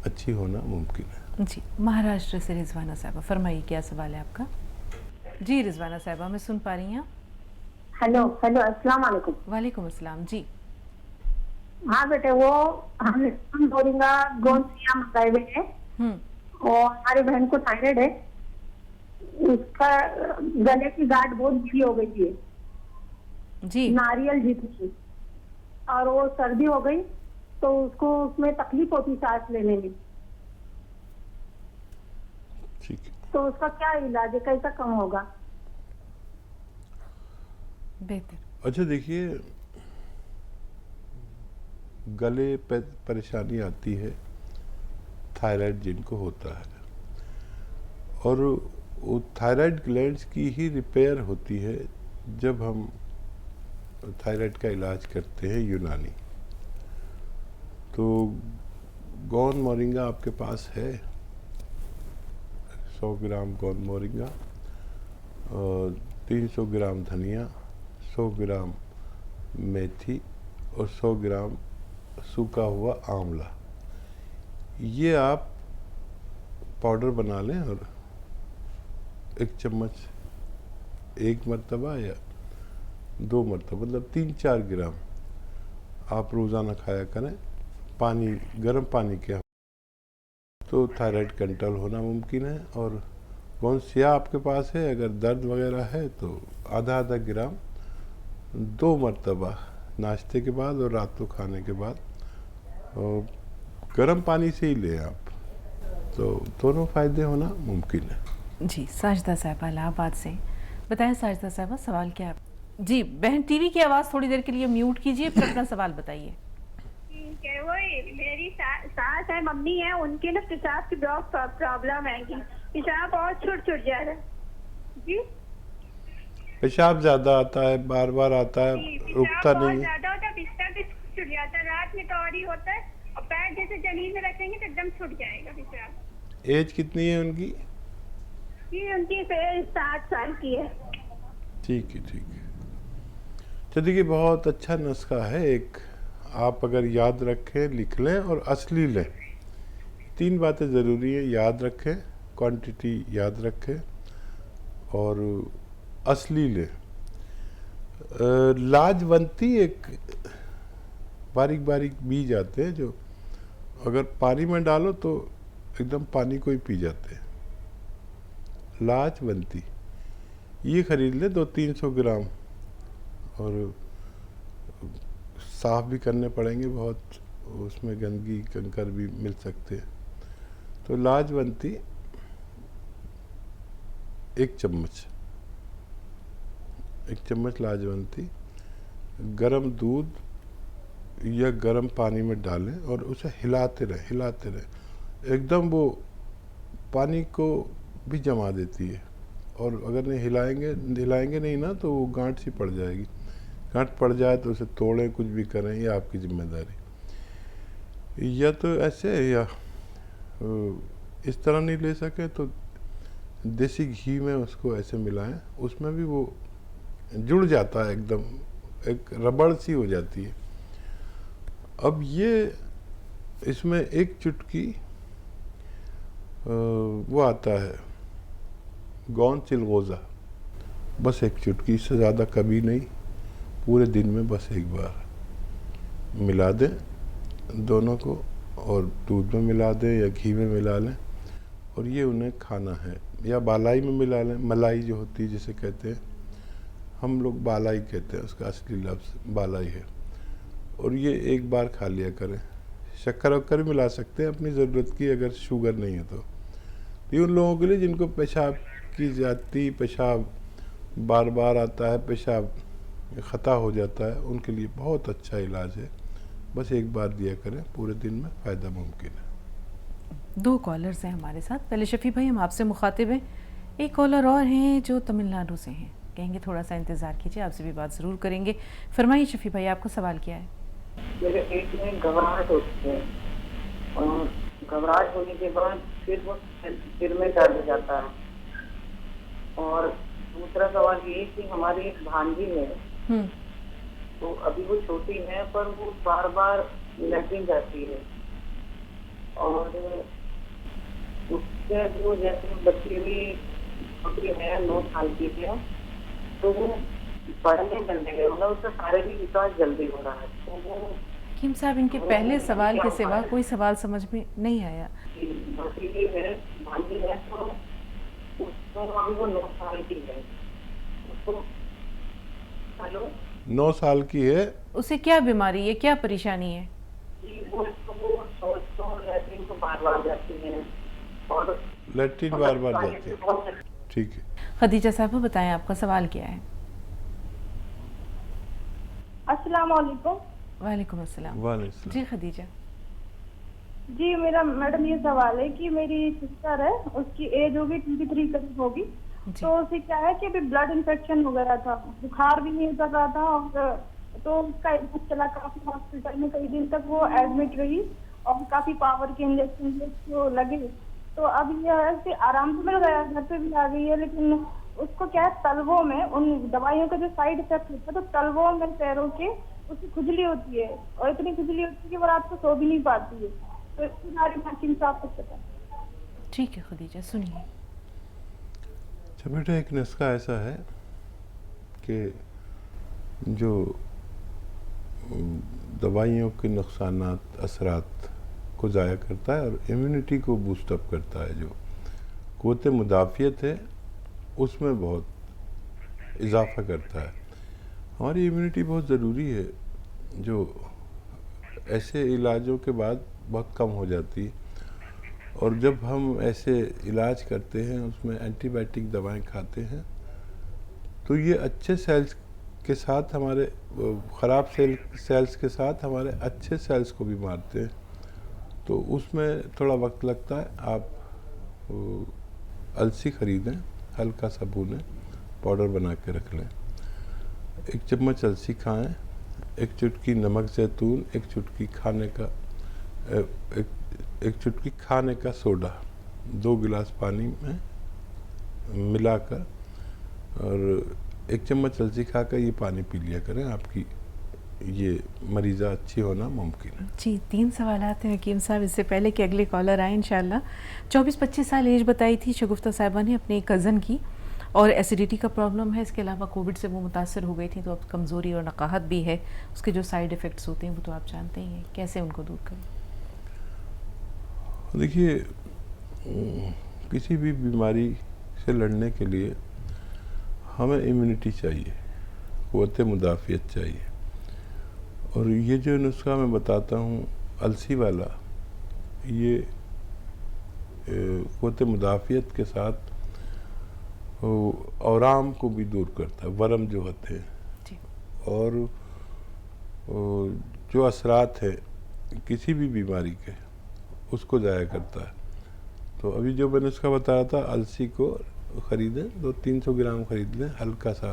अच्छी होना मुमकिन है। जी, महाराष्ट्र से रिजवाना साहबा, फरमाइए क्या सवाल है आपका? जी रिजवाना साहबा, मैं सुन पा रही हैं? हेलो हेलो, अस्सलाम वालेकुम। वालेकुम अस्सलाम। जी हाँ बेटे, वो हमने बोरिंगा गोंसिया मंगाए हुए हैं, और हमारी बहन को थायराइड है, उसका गले की गांठ बहुत बड़ी हो गई है जी, नारियल जितनी, और वो सर्दी हो गई तो उसको उसमें तकलीफ होती सांस लेने में। ठीक है, तो उसका क्या इलाज है, कैसा कम होगा? बेहतर। अच्छा देखिए, गले पे परेशानी आती है थायराइड जिनको होता है, और वो थायराइड ग्लैंड्स की ही रिपेयर होती है जब हम थायराइड का इलाज करते हैं यूनानी। तो गौन मोरिंगा आपके पास है, 100 ग्राम गौन मोरिंगा, और 300 ग्राम धनिया, 100 ग्राम मेथी और 100 ग्राम सूखा हुआ आंवला, ये आप पाउडर बना लें और 1 चम्मच 1 मरतबा या 2 मरतबा, मतलब 3-4 ग्राम आप रोज़ाना खाया करें पानी, गर्म पानी के, तो थायराइड कंट्रोल होना मुमकिन है। और गोंसिया आपके पास है, अगर दर्द वगैरह है तो आधा ग्राम 2 मरतबा नाश्ते के बाद और रात को खाने के बाद, और गर्म पानी से ही लें आप, तो दोनों फ़ायदे होना मुमकिन है। जी, साजिदा साहिबा इलाहाबाद से। बताएं साजिदा साहिबा, सवाल क्या है? जी बहन, टीवी की आवाज़ थोड़ी देर के लिए म्यूट कीजिए, फिर अपना सवाल बताइए। ठीक है, वही मेरी सास है, मम्मी है, उनके ना पेशाब की बहुत प्रॉब्लम है कि पेशाब बहुत छूट जा रहा है जी। पेशाब ज़्यादा आता है, बार बार आता है, रुकता नहीं है। ज़्यादा होता है, बिस्तर भी छूट जाता है, रात में तो और ही होता है, और पैर जैसे जमीन में रखेंगे तो एकदम छूट जाएगा पेशाब। एज कितनी है उनकी? जी उनकी 60 साल की है। ठीक है, ठीक है। तो देखिए, बहुत अच्छा नुस्खा है एक, आप अगर याद रखें, लिख लें और असली लें। 3 बातें ज़रूरी है, याद रखें, क्वांटिटी याद रखें और असली लें। लाजवंती एक बारीक बारीक बीज आते हैं जो अगर पानी में डालो तो एकदम पानी को ही पी जाते हैं। लाजवंती ये खरीद ले 200-300 ग्राम, और साफ़ भी करने पड़ेंगे बहुत, उसमें गंदगी कंकर भी मिल सकते हैं। तो लाजवंती 1 चम्मच लाजवंती गरम दूध या गरम पानी में डालें और उसे हिलाते रहें। एकदम वो पानी को भी जमा देती है, और अगर नहीं हिलाएंगे नहीं ना तो वो गांठ सी पड़ जाएगी। गांठ पड़ जाए तो उसे तोड़ें, कुछ भी करें, ये आपकी जिम्मेदारी। या तो ऐसे, या इस तरह नहीं ले सके तो देसी घी में उसको ऐसे मिलाएं, उसमें भी वो जुड़ जाता है, एकदम एक रबड़ सी हो जाती है। अब ये इसमें 1 चुटकी वो आता है गौन चिलगोज़ा, बस 1 चुटकी, इससे ज़्यादा कभी नहीं, पूरे दिन में बस 1 बार मिला दें दोनों को, और दूध में मिला दें या घी में मिला लें, और ये उन्हें खाना है। या बालाई में मिला लें, मलाई जो होती है जिसे कहते हैं, हम लोग बालाई कहते हैं, उसका असली लफ्ज़ बालाई है। और ये 1 बार खा लिया करें। शक्कर वक्कर भी मिला सकते हैं अपनी ज़रूरत की, अगर शुगर नहीं है तो। ये उन लोगों के लिए जिनको पेशाब की जाती, पेशाब बार बार आता है, पेशाब ख़ता हो जाता है, उनके लिए बहुत अच्छा इलाज है। बस 1 बार दिया करें, पूरे दिन में फ़ायदा मुमकिन है। 2 कॉलर्स हैं हमारे साथ। पहले शफ़ी भाई, हम आपसे मुखातिब हैं। एक कॉलर और हैं जो तमिलनाडु से हैं, कहेंगे थोड़ा सा इंतज़ार कीजिए, आपसे भी बात ज़रूर करेंगे। फरमाइए शफ़ी भाई, आपका सवाल क्या है? मेरे पेट में घबराहट होती है, और घबराहट होने के बाद फिर वो सिर में दर्द हो जाता है। और दूसरा सवाल ये कि हमारी एक भांजी है, तो अभी वो छोटी है पर वो बार बार लैट्रिन जाती है, और उससे जो जैसे बच्ची भी छोटी है, 9 साल की है, तो वो पढ़ने जल्दी गए, मतलब उसका शारीरिक विकास जल्दी हो रहा है। तो वो हकीम साहब, इनके पहले सवाल के सिवा कोई सवाल समझ में नहीं आया। भांजी है, तो उसको अभी वो 9 साल की है, उसको 9 साल की है, उसे क्या बीमारी है, क्या परेशानी है? लैट्रिन को बार बार जाती है, और लैट्रिन बार बार जाती है। ठीक है खदीजा साहब, बताएं आपका सवाल क्या है? अस्सलाम वालेकुम। वालेकुम अस्सलाम। वालेकुम। जी खदीजा जी, मेरा मैडम ये सवाल है कि मेरी सिस्टर है, उसकी एज होगी 23 करीब होगी, तो उसे क्या है कि अभी ब्लड इन्फेक्शन वगैरह था, बुखार भी नहीं उतर रहा था, और तो उसका इलाज चला काफी हॉस्पिटल में, कई दिन तक वो एडमिट रही और काफी पावर के इंजेक्शन जो लगे। तो अब ये है कि आराम से मिल गया, घर पे भी आ गई है, लेकिन उसको क्या है, तलवों में उन दवाइयों का जो साइड इफेक्ट होता है, तो तलवों में पैरों के उसकी खुजली होती है, और इतनी खुजली होती है कि वो रात को सो भी नहीं पाती है। तो इसके बारे में हकीम साहब कुछ बताएं। ठीक है खदीजा, सुनिए। अच्छा बेटा, एक नुस्खा ऐसा है कि जो दवाइयों के नुकसानात असरात को ज़ाया करता है और इम्यूनिटी को बूस्टअप करता है, जो क़ुव्वत मुदाफ़ियत है उसमें बहुत इजाफ़ा करता है। हमारी इम्यूनिटी बहुत ज़रूरी है, जो ऐसे इलाजों के बाद बहुत कम हो जाती है, और जब हम ऐसे इलाज करते हैं उसमें एंटीबायोटिक दवाएं खाते हैं तो ये अच्छे सेल्स के साथ हमारे ख़राब सेल्स के साथ हमारे अच्छे सेल्स को भी मारते हैं, तो उसमें थोड़ा वक्त लगता है। आप अलसी ख़रीदें, हल्का सा भूनें, पाउडर बना के रख लें, 1 चम्मच अलसी खाएं, 1 चुटकी नमक जैतून, 1 चुटकी एक चुटकी खाने का सोडा 2 गिलास पानी में मिलाकर और 1 चम्मच अलसी खाकर ये पानी पी लिया करें, आपकी ये मरीज़ा अच्छी होना मुमकिन है। जी, 3 सवालात हैं हकीम साहब, इससे पहले कि अगले कॉलर आए इंशाल्लाह। 24-25 साल एज बताई थी शगुफ्ता साहिबा ने अपने कज़न की, और एसिडिटी का प्रॉब्लम है, इसके अलावा कोविड से वो मुतासर हो गई थी, तो अब कमज़ोरी और नकाहत भी है, उसके जो साइड इफ़ेक्ट्स होते हैं वो तो आप जानते ही हैं, कैसे उनको दूर करें? देखिए, किसी भी बीमारी से लड़ने के लिए हमें इम्यूनिटी चाहिए, क़ुव्वत मुदाफ़ियत चाहिए, और ये जो नुस्खा मैं बताता हूँ अलसी वाला, ये क़ुव्वत मुदाफ़ियत के साथ औराम को भी दूर करता है, वरम जो होते हैं, और जो असरात हैं किसी भी बीमारी के उसको ज़ाया करता है। तो अभी जो मैंने उसका बताया था, अलसी को ख़रीदें, 200-300 ग्राम ख़रीद लें, हल्का सा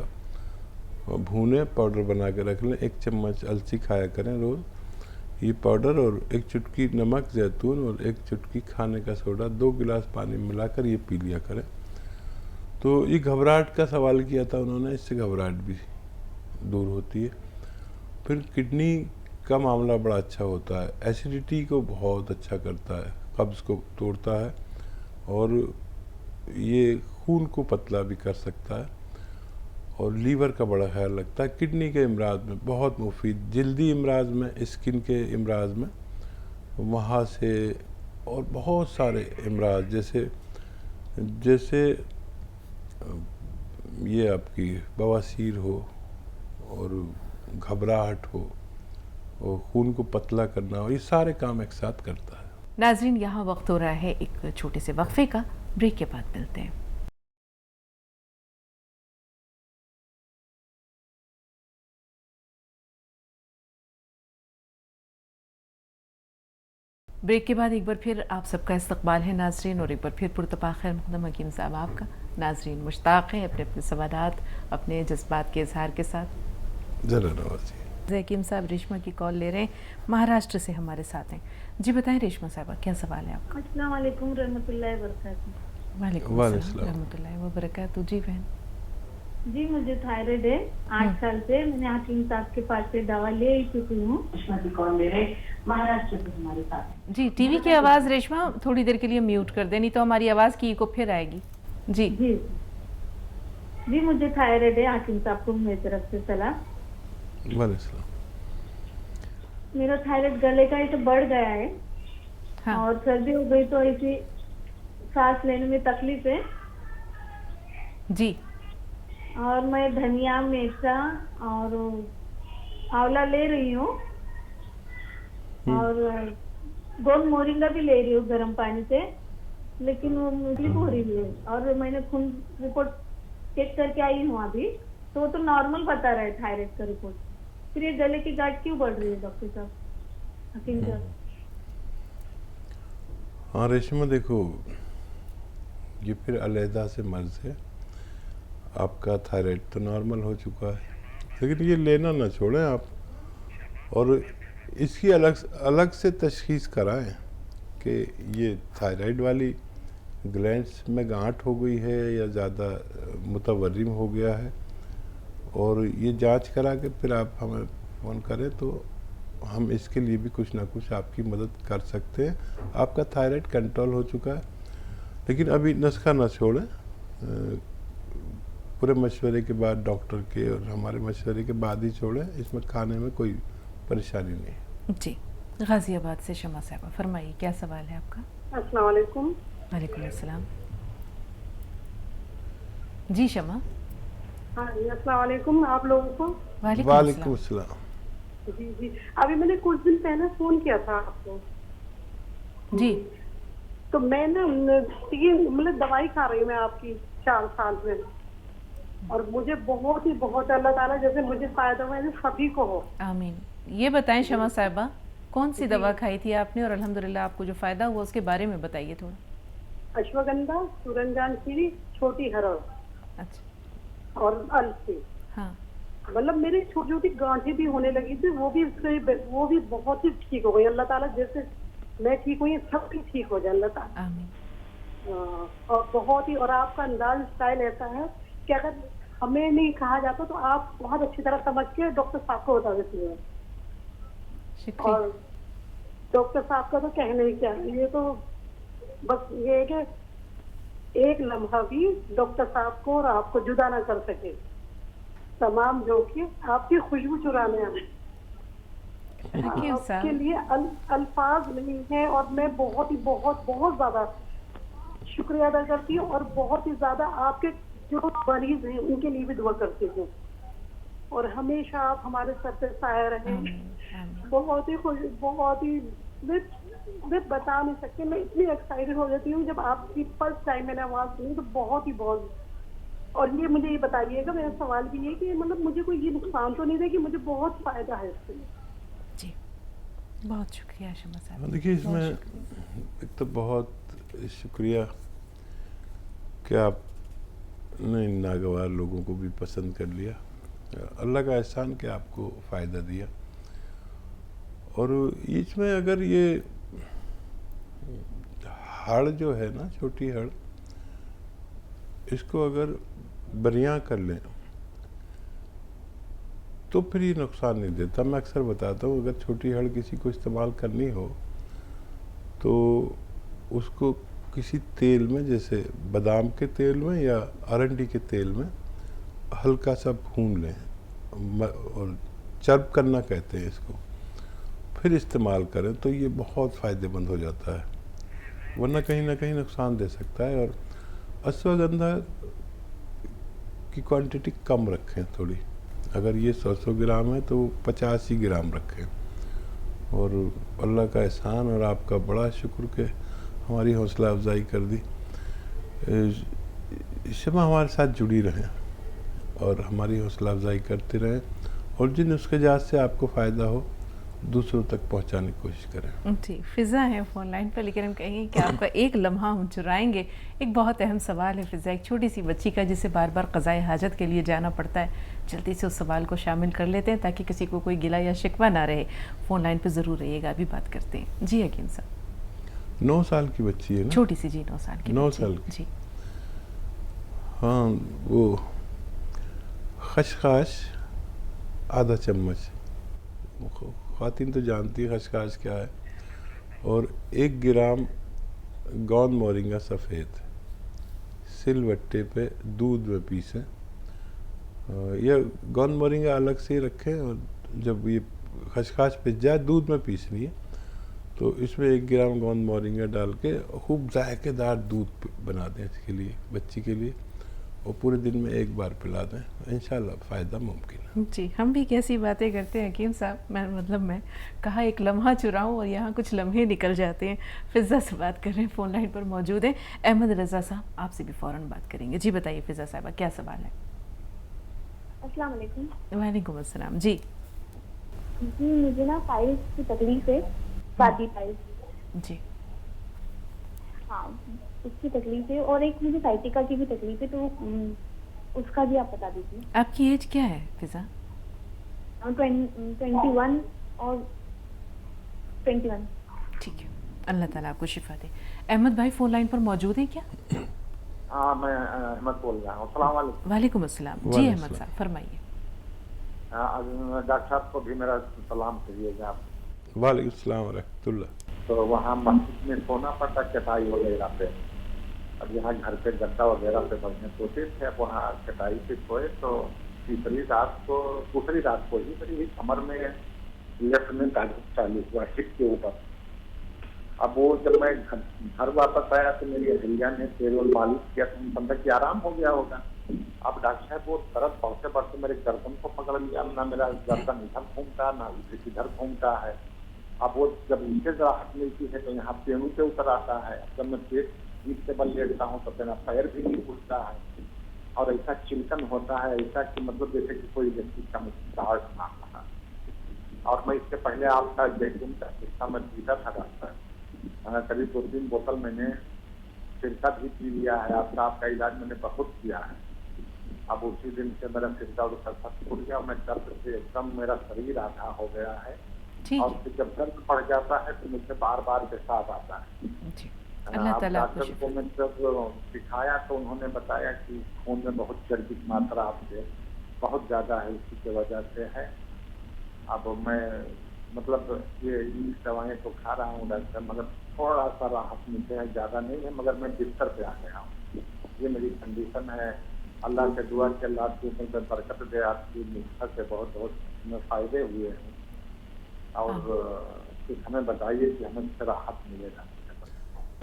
भूने, पाउडर बना के रख लें, 1 चम्मच अलसी खाया करें रोज़, ये पाउडर, और 1 चुटकी नमक जैतून और 1 चुटकी खाने का सोडा 2 गिलास पानी मिलाकर ये पी लिया करें। तो ये घबराहट का सवाल किया था उन्होंने, इससे घबराहट भी दूर होती है। फिर किडनी का मामला बड़ा अच्छा होता है, एसिडिटी को बहुत अच्छा करता है, कब्ज़ को तोड़ता है, और ये खून को पतला भी कर सकता है, और लीवर का बड़ा ख्याल रखता है। किडनी के इमराज में बहुत मुफीद, जल्दी इमराज में, स्किन के इमराज में, वहाँ से, और बहुत सारे इमराज जैसे ये आपकी बवासीर हो और घबराहट हो और खून को पतला करना हो, ये सारे काम एक साथ करता है। नाज़रीन, यहाँ वक्त हो रहा है एक छोटे से वक्फे का, ब्रेक के बाद मिलते हैं। ब्रेक के बाद एक बार फिर आप सबका इस्तकबाल है नाज़रीन, और एक बार फिर पुरतपा खैर मक़दम हकीम साहब आपका। नाज़रीन मुश्ताक़ हैं अपने अपने सवालात, अपने जज्बात के इजहार के साथ। ज़रूर हकीम साहब रेशमा की कॉल ले रहे हैं, महाराष्ट्र से हमारे साथ हैं। जी बताएं रेशमा साहबा, क्या सवाल है आपका? अस्सलाम वालेकुम रहमतुल्लाहि व बरकातहू। वालेकुम अस्सलाम रहमतुल्लाहि व बरकातहू। जी बहन। जी मुझे थायराइड है 8 साल से, मैंने हकीम साहब के पास से दवा ले चुकी हूँ। कौन ले रहे? महाराष्ट्र से हमारे साथ। जी, टीवी की आवाज़ रेशमा थोड़ी देर के लिए म्यूट कर दें, नहीं तो हमारी आवाज़ की इको फिर आएगी। जी जी जी, मुझे थायराइड है, हकीम साहब को मेरी तरफ से सलाह। मेरा थायराइड गले का ऐसे बढ़ गया है, हाँ। और सर्दी हो गई तो ऐसी सांस लेने में तकलीफ है जी। और मैं धनिया, मिर्चा और आंवला ले रही हूँ, और गोल मोरिंगा भी ले रही हूँ गर्म पानी से, लेकिन वो तकलीफ हो रही है। और मैंने खून रिपोर्ट चेक करके आई हूँ अभी, तो वो तो नॉर्मल बता रहा है थायराइड का रिपोर्ट। फिर ये गले की गांठ क्यों बढ़ रही है डॉक्टर साहब, हकीम साहब? हाँ रेशमा, देखो ये फिर अलहदा से मर्ज है, आपका थायराइड तो नॉर्मल हो चुका है, लेकिन ये लेना ना छोड़ें आप, और इसकी अलग से तशखीस कराएं कि ये थायराइड वाली ग्लैंड्स में गांठ हो गई है या ज़्यादा मुतवर्रिम हो गया है, और ये जांच करा के फिर आप हमें फ़ोन करें तो हम इसके लिए भी कुछ ना कुछ आपकी मदद कर सकते हैं। आपका थायराइड कंट्रोल हो चुका है, लेकिन अभी नुस्खा ना छोड़ें, पूरे मशवरे के बाद, डॉक्टर के और हमारे मशवरे के बाद ही छोड़ें। इसमें खाने में कोई परेशानी नहीं। जी, गाजियाबाद से शमा साहबा, फरमाइए क्या सवाल है आपका? अस्सलाम वालेकुम। वालेकुम अस्सलाम। जी शमा। हाँ जी, अस्सलाम वालेकुम आप लोगों को। वालेकुम अस्सलाम। जी जी, अभी मैंने कुछ दिन पहले फोन किया था आपको जी। तो मैं ना मतलब दवाई खा रही हूँ मैं आपकी 4 साल से, और मुझे बहुत अल्लाह ताला जैसे मुझे फायदा हुआ है सभी को हो। आमीन। ये बताएं शमा साहिबा, कौन सी दवा खाई थी आपने और अल्हम्दुलिल्लाह आपको जो फायदा हुआ उसके बारे में बताइए थोड़ा। अश्वगंधा, सूरजमुखी सीरी, छोटी हरड़। अच्छा। और अलसी। हाँ। मतलब मेरी छोटी छोटी गांठें भी होने लगी थी, वो भी बहुत ही ठीक हो गई। अल्लाह ताला जैसे मैं ठीक हुई सब भी ठीक हो जाए अल्लाह ताला। आमीन। और बहुत ही, और आपका अंदाज स्टाइल ऐसा है कि अगर हमें नहीं कहा जाता तो आप बहुत अच्छी तरह समझ के डॉक्टर साहब को बता देती हैं। और डॉक्टर साहब का तो कहना ही क्या, ये तो बस ये है कि एक लम्हा भी डॉक्टर साहब को और आपको जुदा ना कर सके। तमाम जो कि आपकी खुशबू चुराने आए आपके लिए अल्फाज नहीं है। और मैं बहुत ज्यादा शुक्रिया अदा करती हूँ, और बहुत ही ज्यादा आपके जो मरीज हैं उनके लिए भी दुआ करती हूँ, और हमेशा आप हमारे सर पे साया रहें। बहुत ही खुश, बहुत ही मैं बता नहीं सकती, मैं इतनी एक्साइटेड हो जाती हूँ जब आपकी फर्स्ट टाइम मैंने आवाज सुनी तो बहुत। और ये मुझे ये बताइएगा, मेरा सवाल भी है कि मतलब मुझे कोई ये नुकसान तो नहीं है कि मुझे बहुत फायदा है इससे। जी, बहुत शुक्रिया शमा साहब। देखिए इसमें एक तो बहुत शुक्रिया कि आपने इन नागवार लोगों को भी पसंद कर लिया। अल्लाह का एहसान कि आपको फ़ायदा दिया। और इसमें अगर ये हड़ जो है ना, छोटी हड़, इसको अगर बरियां कर लें तो फिर ये नुकसान नहीं देता। मैं अक्सर बताता हूँ अगर छोटी हड़ किसी को इस्तेमाल करनी हो तो उसको किसी तेल में, जैसे बादाम के तेल में या अरंडी के तेल में हल्का सा भून लें, और चर्ब करना कहते हैं इसको, फिर इस्तेमाल करें तो ये बहुत फ़ायदेमंद हो जाता है, वरना कहीं ना कहीं नुकसान दे सकता है। और अश्वगंधा की क्वांटिटी कम रखें थोड़ी, अगर ये 100 ग्राम है तो 85 ग्राम रखें। और अल्लाह का एहसान और आपका बड़ा शुक्र कि हमारी हौसला अफजाई कर दी। शमा हमारे साथ जुड़ी रहें और हमारी हौसला अफजाई करते रहें, और जिन उसके जात से आपको फ़ायदा हो दूसरों तक पहुंचाने की कोशिश करें। जी, फ़िज़ा है फ़ोन लाइन पर, लेकिन हम कहेंगे कि आपका एक लम्हा हम चुराएंगे। एक बहुत अहम सवाल है फ़िज़ा, एक छोटी सी बच्ची का जिसे बार बार क़ज़ाए हाजत के लिए जाना पड़ता है। जल्दी से उस सवाल को शामिल कर लेते हैं ताकि किसी को कोई गिला या शिकवा ना रहे। फ़ोन लाइन पर ज़रूर रहिएगा, अभी बात करते हैं। जी हकीम साहब। 9 साल की बच्ची है ना? छोटी सी जी, 9 साल की। 9 साल की। जी हाँ, वो खसखस आधा चम्मच, ख़वातीन तो जानती है खसखस क्या है, और 1 ग्राम गोंद मोरिंगा सफ़ेद सिलवट्टे पे दूध में पीसें। या गोंद मोरिंगा अलग से रखें, और जब ये खसखस पिस जाए दूध में पीसनी है तो इसमें 1 ग्राम गोंद मोरिंगा डाल के खूब जायकेदार दूध बना दें इसके लिए, बच्ची के लिए, और पूरे दिन में 1 बार पिला दें, इंशाल्लाह फ़ायदा मुमकिन है। जी, हम भी कैसी बातें करते हैं हकीम साहब। मैं कहा एक लम्हा चुराऊं और यहाँ कुछ लम्हे निकल जाते हैं। फ़िज़ा से बात कर रहे हैं, फ़ोन लाइन पर मौजूद हैं अहमद रज़ा साहब, आपसे भी फ़ौरन बात करेंगे। जी बताइए फ़िज़ा साहबा, क्या सवाल है? अस्सलाम वालेकुम। वालेकुम अस्सलाम। जी मुझे ना पाइल्स की तकलीफ है, शादी पाइल्स। जी हाँ, उसकी तकलीफ है, और एक मुझे साइटिका की भी तकलीफ है, तो उसका भी आप बता दीजिए। आपकी एज क्या है फ़िज़ा? 21 और 21। ठीक है, अल्लाह ताला आपको शिफा दे। अहमद भाई फ़ोन लाइन पर मौजूद हैं क्या? हाँ, मैं अहमद बोल रहा हूँ। अस्सलाम वालेकुम। वालेकुम अस्सलाम। जी अहमद साहब फरमाइए। डॉक्टर साहब को भी मेरा सलाम करिएगा आप। वालेकुम अस्सलाम व रहमतुल्लाह। तो वहाँ मस्जिद में सोना पड़ता चटाई वगैरह पे? अब यहाँ घर पे गद्दा वगैरह पे बढ़ने सोते थे, अब वहाँ चटाई पे सोए तो दूसरी रात को ही मेरी कमर में लेफ्ट में ताकत चालू हुआ हिप के ऊपर। अब वो जब मैं घर वापस आया तो मेरी अहलिया ने तेल और मालिश किया तो समझा कि आराम हो गया होगा। अब डॉक्टर साहब वो दर्द बढ़ते बढ़ते मेरे गर्दन को पकड़ लिया, ना मेरा गर्दन इधर घूमता ना इधर घूमता है। अब वो जब नीचे राहत मिलती है तो यहाँ पेड़ों पे उतर आता है। जब मैं पेट पीठ से बल लेटता हूँ तो मेरा पैर भी नहीं उठता है और ऐसा चिंतन होता है, ऐसा कि मतलब जैसे कि कोई व्यक्ति का मुझे ना रहा। और मैं इससे पहले आपका जैतून का सिरका मैं पीता था डॉक्टर, करीब 2-3 बोतल मैंने सिरका भी पी लिया है। आपका इलाज मैंने बहुत किया है। अब उसी दिन से मेरा सिरका और सब छूट गया, मैं दर्द से एकदम मेरा शरीर आधा हो गया है। और फिर जब दर्द बढ़ जाता है तो मुझे बार बार पेशाब आता है। डॉक्टर को मैं जब दिखाया तो उन्होंने बताया कि खून में बहुत चर्बी की मात्रा आपसे बहुत ज्यादा है, इसी की वजह से है। अब मैं मतलब ये दवाएं तो खा रहा हूँ डॉक्टर, मगर थोड़ा सा राहत मिलते हैं, ज्यादा नहीं है, मगर मैं बिस्तर पे आ गया हूँ। ये मेरी कंडीशन है। अल्लाह से दुआ के अल्लाह की ऊपर बरकत दे, आपकी नुस्खा से बहुत बहुत फायदे हुए हैं। और कुछ हमें बताइए कि हमें इससे राहत मिलेगा।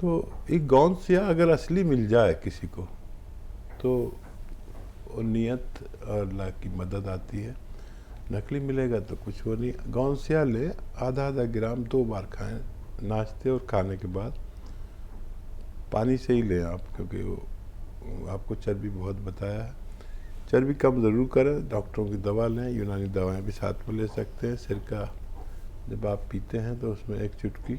तो एक गौंसिया अगर असली मिल जाए किसी को तो नियत और अल्लाह की मदद आती है। नकली मिलेगा तो कुछ हो नहीं। गौंसिया ले आधा ग्राम 2 बार खाएं, नाश्ते और खाने के बाद। पानी से ही लें आप, क्योंकि वो आपको चर्बी बहुत बताया है। चर्बी कम ज़रूर करें, डॉक्टरों की दवा लें, यूनानी दवाएं भी साथ में ले सकते हैं। सिरका जब आप पीते हैं तो उसमें 1 चुटकी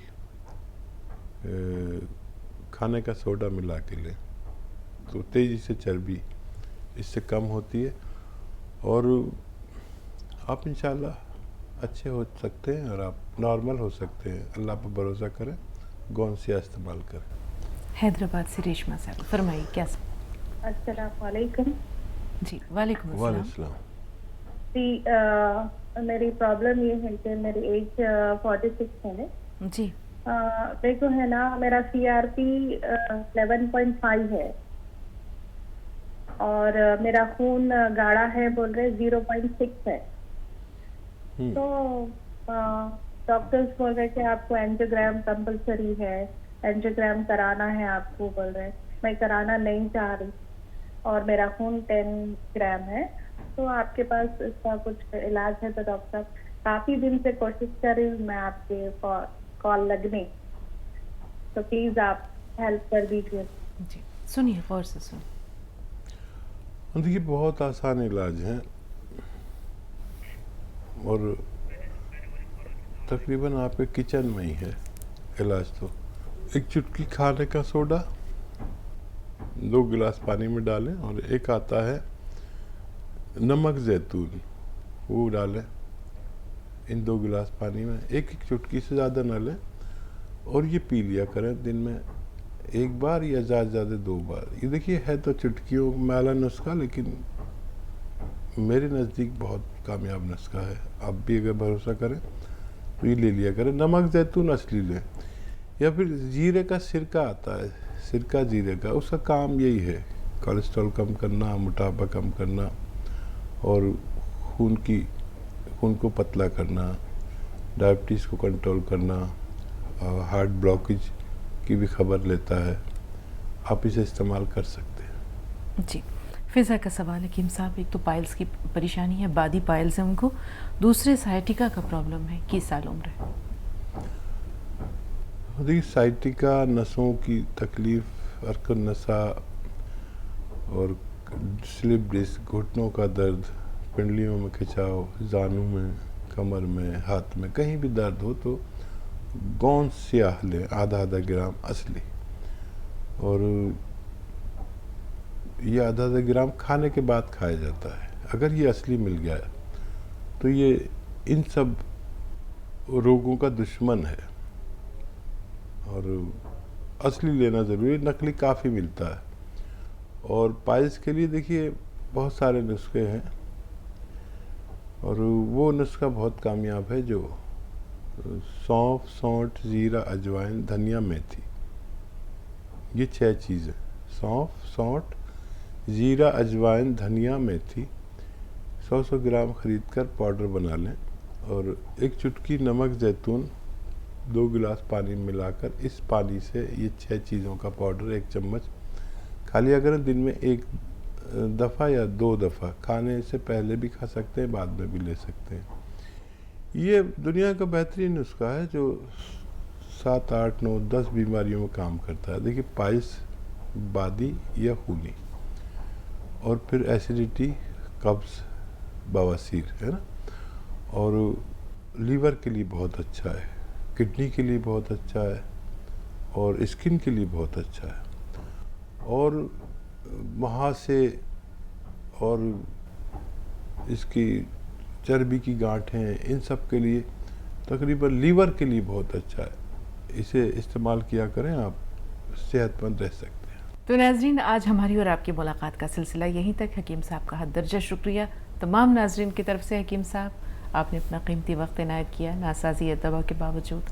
खाने का सोडा मिला के लें तो तेज़ी से चर्बी इससे कम होती है और आप इंशाल्लाह अच्छे हो सकते हैं और आप नॉर्मल हो सकते हैं। अल्लाह पर भरोसा करें, गौंसिया इस्तेमाल करें। हैदराबाद से रेशमा साहब फरमाइए क्या। अस्सलाम वालेकुम। जी वालेकुम अस्सलाम। मेरी प्रॉब्लम ये है कि मेरी एज 46 है जी। देखो है ना, मेरा CRP 11.5 है और मेरा खून गाढ़ा है, बोल रहे 0.6 है। तो डॉक्टर्स बोल रहे कि आपको एंजियोग्राम कंपलसरी है, एंजियोग्राम कराना है आपको, बोल रहे। मैं कराना नहीं चाह रही और मेरा खून 10 ग्राम है। तो आपके पास इसका कुछ इलाज है तो डॉक्टर, काफी दिन से कोशिश कर रही हूँ मैं आपके कॉल लगने, तो प्लीज आप हेल्प कर दीजिए। जी सुनिए, गौर से सुनिए। देखिए बहुत आसान इलाज है और तकरीबन आपके किचन में ही है इलाज। तो 1 चुटकी खाने का सोडा 2 गिलास पानी में डालें और एक आता है नमक जैतून, वो डालें इन 2 गिलास पानी में। 1 चुटकी से ज़्यादा ना लें और ये पी लिया करें दिन में 1 बार या ज़्यादा 2 बार। ये देखिए है तो चुटकियों वाला नुस्खा, लेकिन मेरे नज़दीक बहुत कामयाब नुस्खा है। आप भी अगर भरोसा करें तो ये ले लिया करें। नमक जैतून असली लें या फिर जीरे का सिरका आता है, सिरका जीरे का, उसका काम यही है कोलेस्ट्रॉल कम करना, मोटापा कम करना और खून को पतला करना, डायबिटीज़ को कंट्रोल करना, हार्ट ब्लॉकेज की भी खबर लेता है। आप इसे इस्तेमाल कर सकते हैं। जी फिज़ा का सवाल है कि साहब, एक तो पाइल्स की परेशानी है, बादी पाइल्स है उनको, दूसरे साइटिका का प्रॉब्लम है, 21 साल उम्र है। देखिए साइटिका नसों की तकलीफ, अर्कन नसा और स्लिप डिस्क, घुटनों का दर्द, पिंडलियों में खिंचाव, जानू में, कमर में, हाथ में, कहीं भी दर्द हो तो गौंसिया लें आधा ग्राम असली। और ये आधा ग्राम खाने के बाद खाया जाता है। अगर ये असली मिल गया तो ये इन सब रोगों का दुश्मन है और असली लेना ज़रूरी। नकली काफ़ी मिलता है। और पाइल्स के लिए देखिए बहुत सारे नुस्खे हैं और वो नुस्खा बहुत कामयाब है जो सौंफ, सौंठ, जीरा, अजवाइन, धनिया, मेथी, ये 6 चीज़ें सौंफ, सौंठ, जीरा, अजवाइन, धनिया, मेथी 100-100 ग्राम खरीद कर पाउडर बना लें और एक चुटकी नमक, जैतून 2 गिलास पानी मिलाकर इस पानी से ये 6 चीज़ों का पाउडर 1 चम्मच खा लिया करें। दिन में 1 दफ़ा या 2 दफ़ा, खाने से पहले भी खा सकते हैं, बाद में भी ले सकते हैं। ये दुनिया का बेहतरीन नुस्खा है जो 7, 8, 9, 10 बीमारियों में काम करता है। देखिए, पाइल्स, बादी या खूनी, और फिर एसिडिटी, कब्ज़, बवासीर, है ना, और लीवर के लिए बहुत अच्छा है, किडनी के लिए बहुत अच्छा है, और स्किन के लिए बहुत अच्छा है, और मुहासे और इसकी चर्बी की गांठें, इन सब के लिए, तकरीबन लीवर के लिए बहुत अच्छा है। इसे इस्तेमाल किया करें, आप सेहतमंद रह सकते हैं। तो नाज़रीन, आज हमारी और आपकी मुलाकात का सिलसिला यहीं तक। हकीम साहब का हद दर्जा शुक्रिया तमाम नाज़रीन की तरफ से। हकीम साहब, आपने अपना कीमती वक्त इनायत किया नासाजी दवा के बावजूद,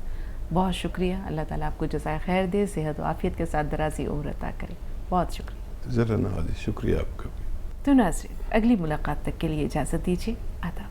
बहुत शुक्रिया। अल्लाह ताला आपको जज़ाए खैर दे, सेहत और आफियत के साथ दराज़ी उम्र अता करे। बहुत शुक्रिया। ज़रा नवाज़ी, शुक्रिया आपका। तो नाज़रीन, अगली मुलाकात तक के लिए इजाज़त दीजिए। आदाब।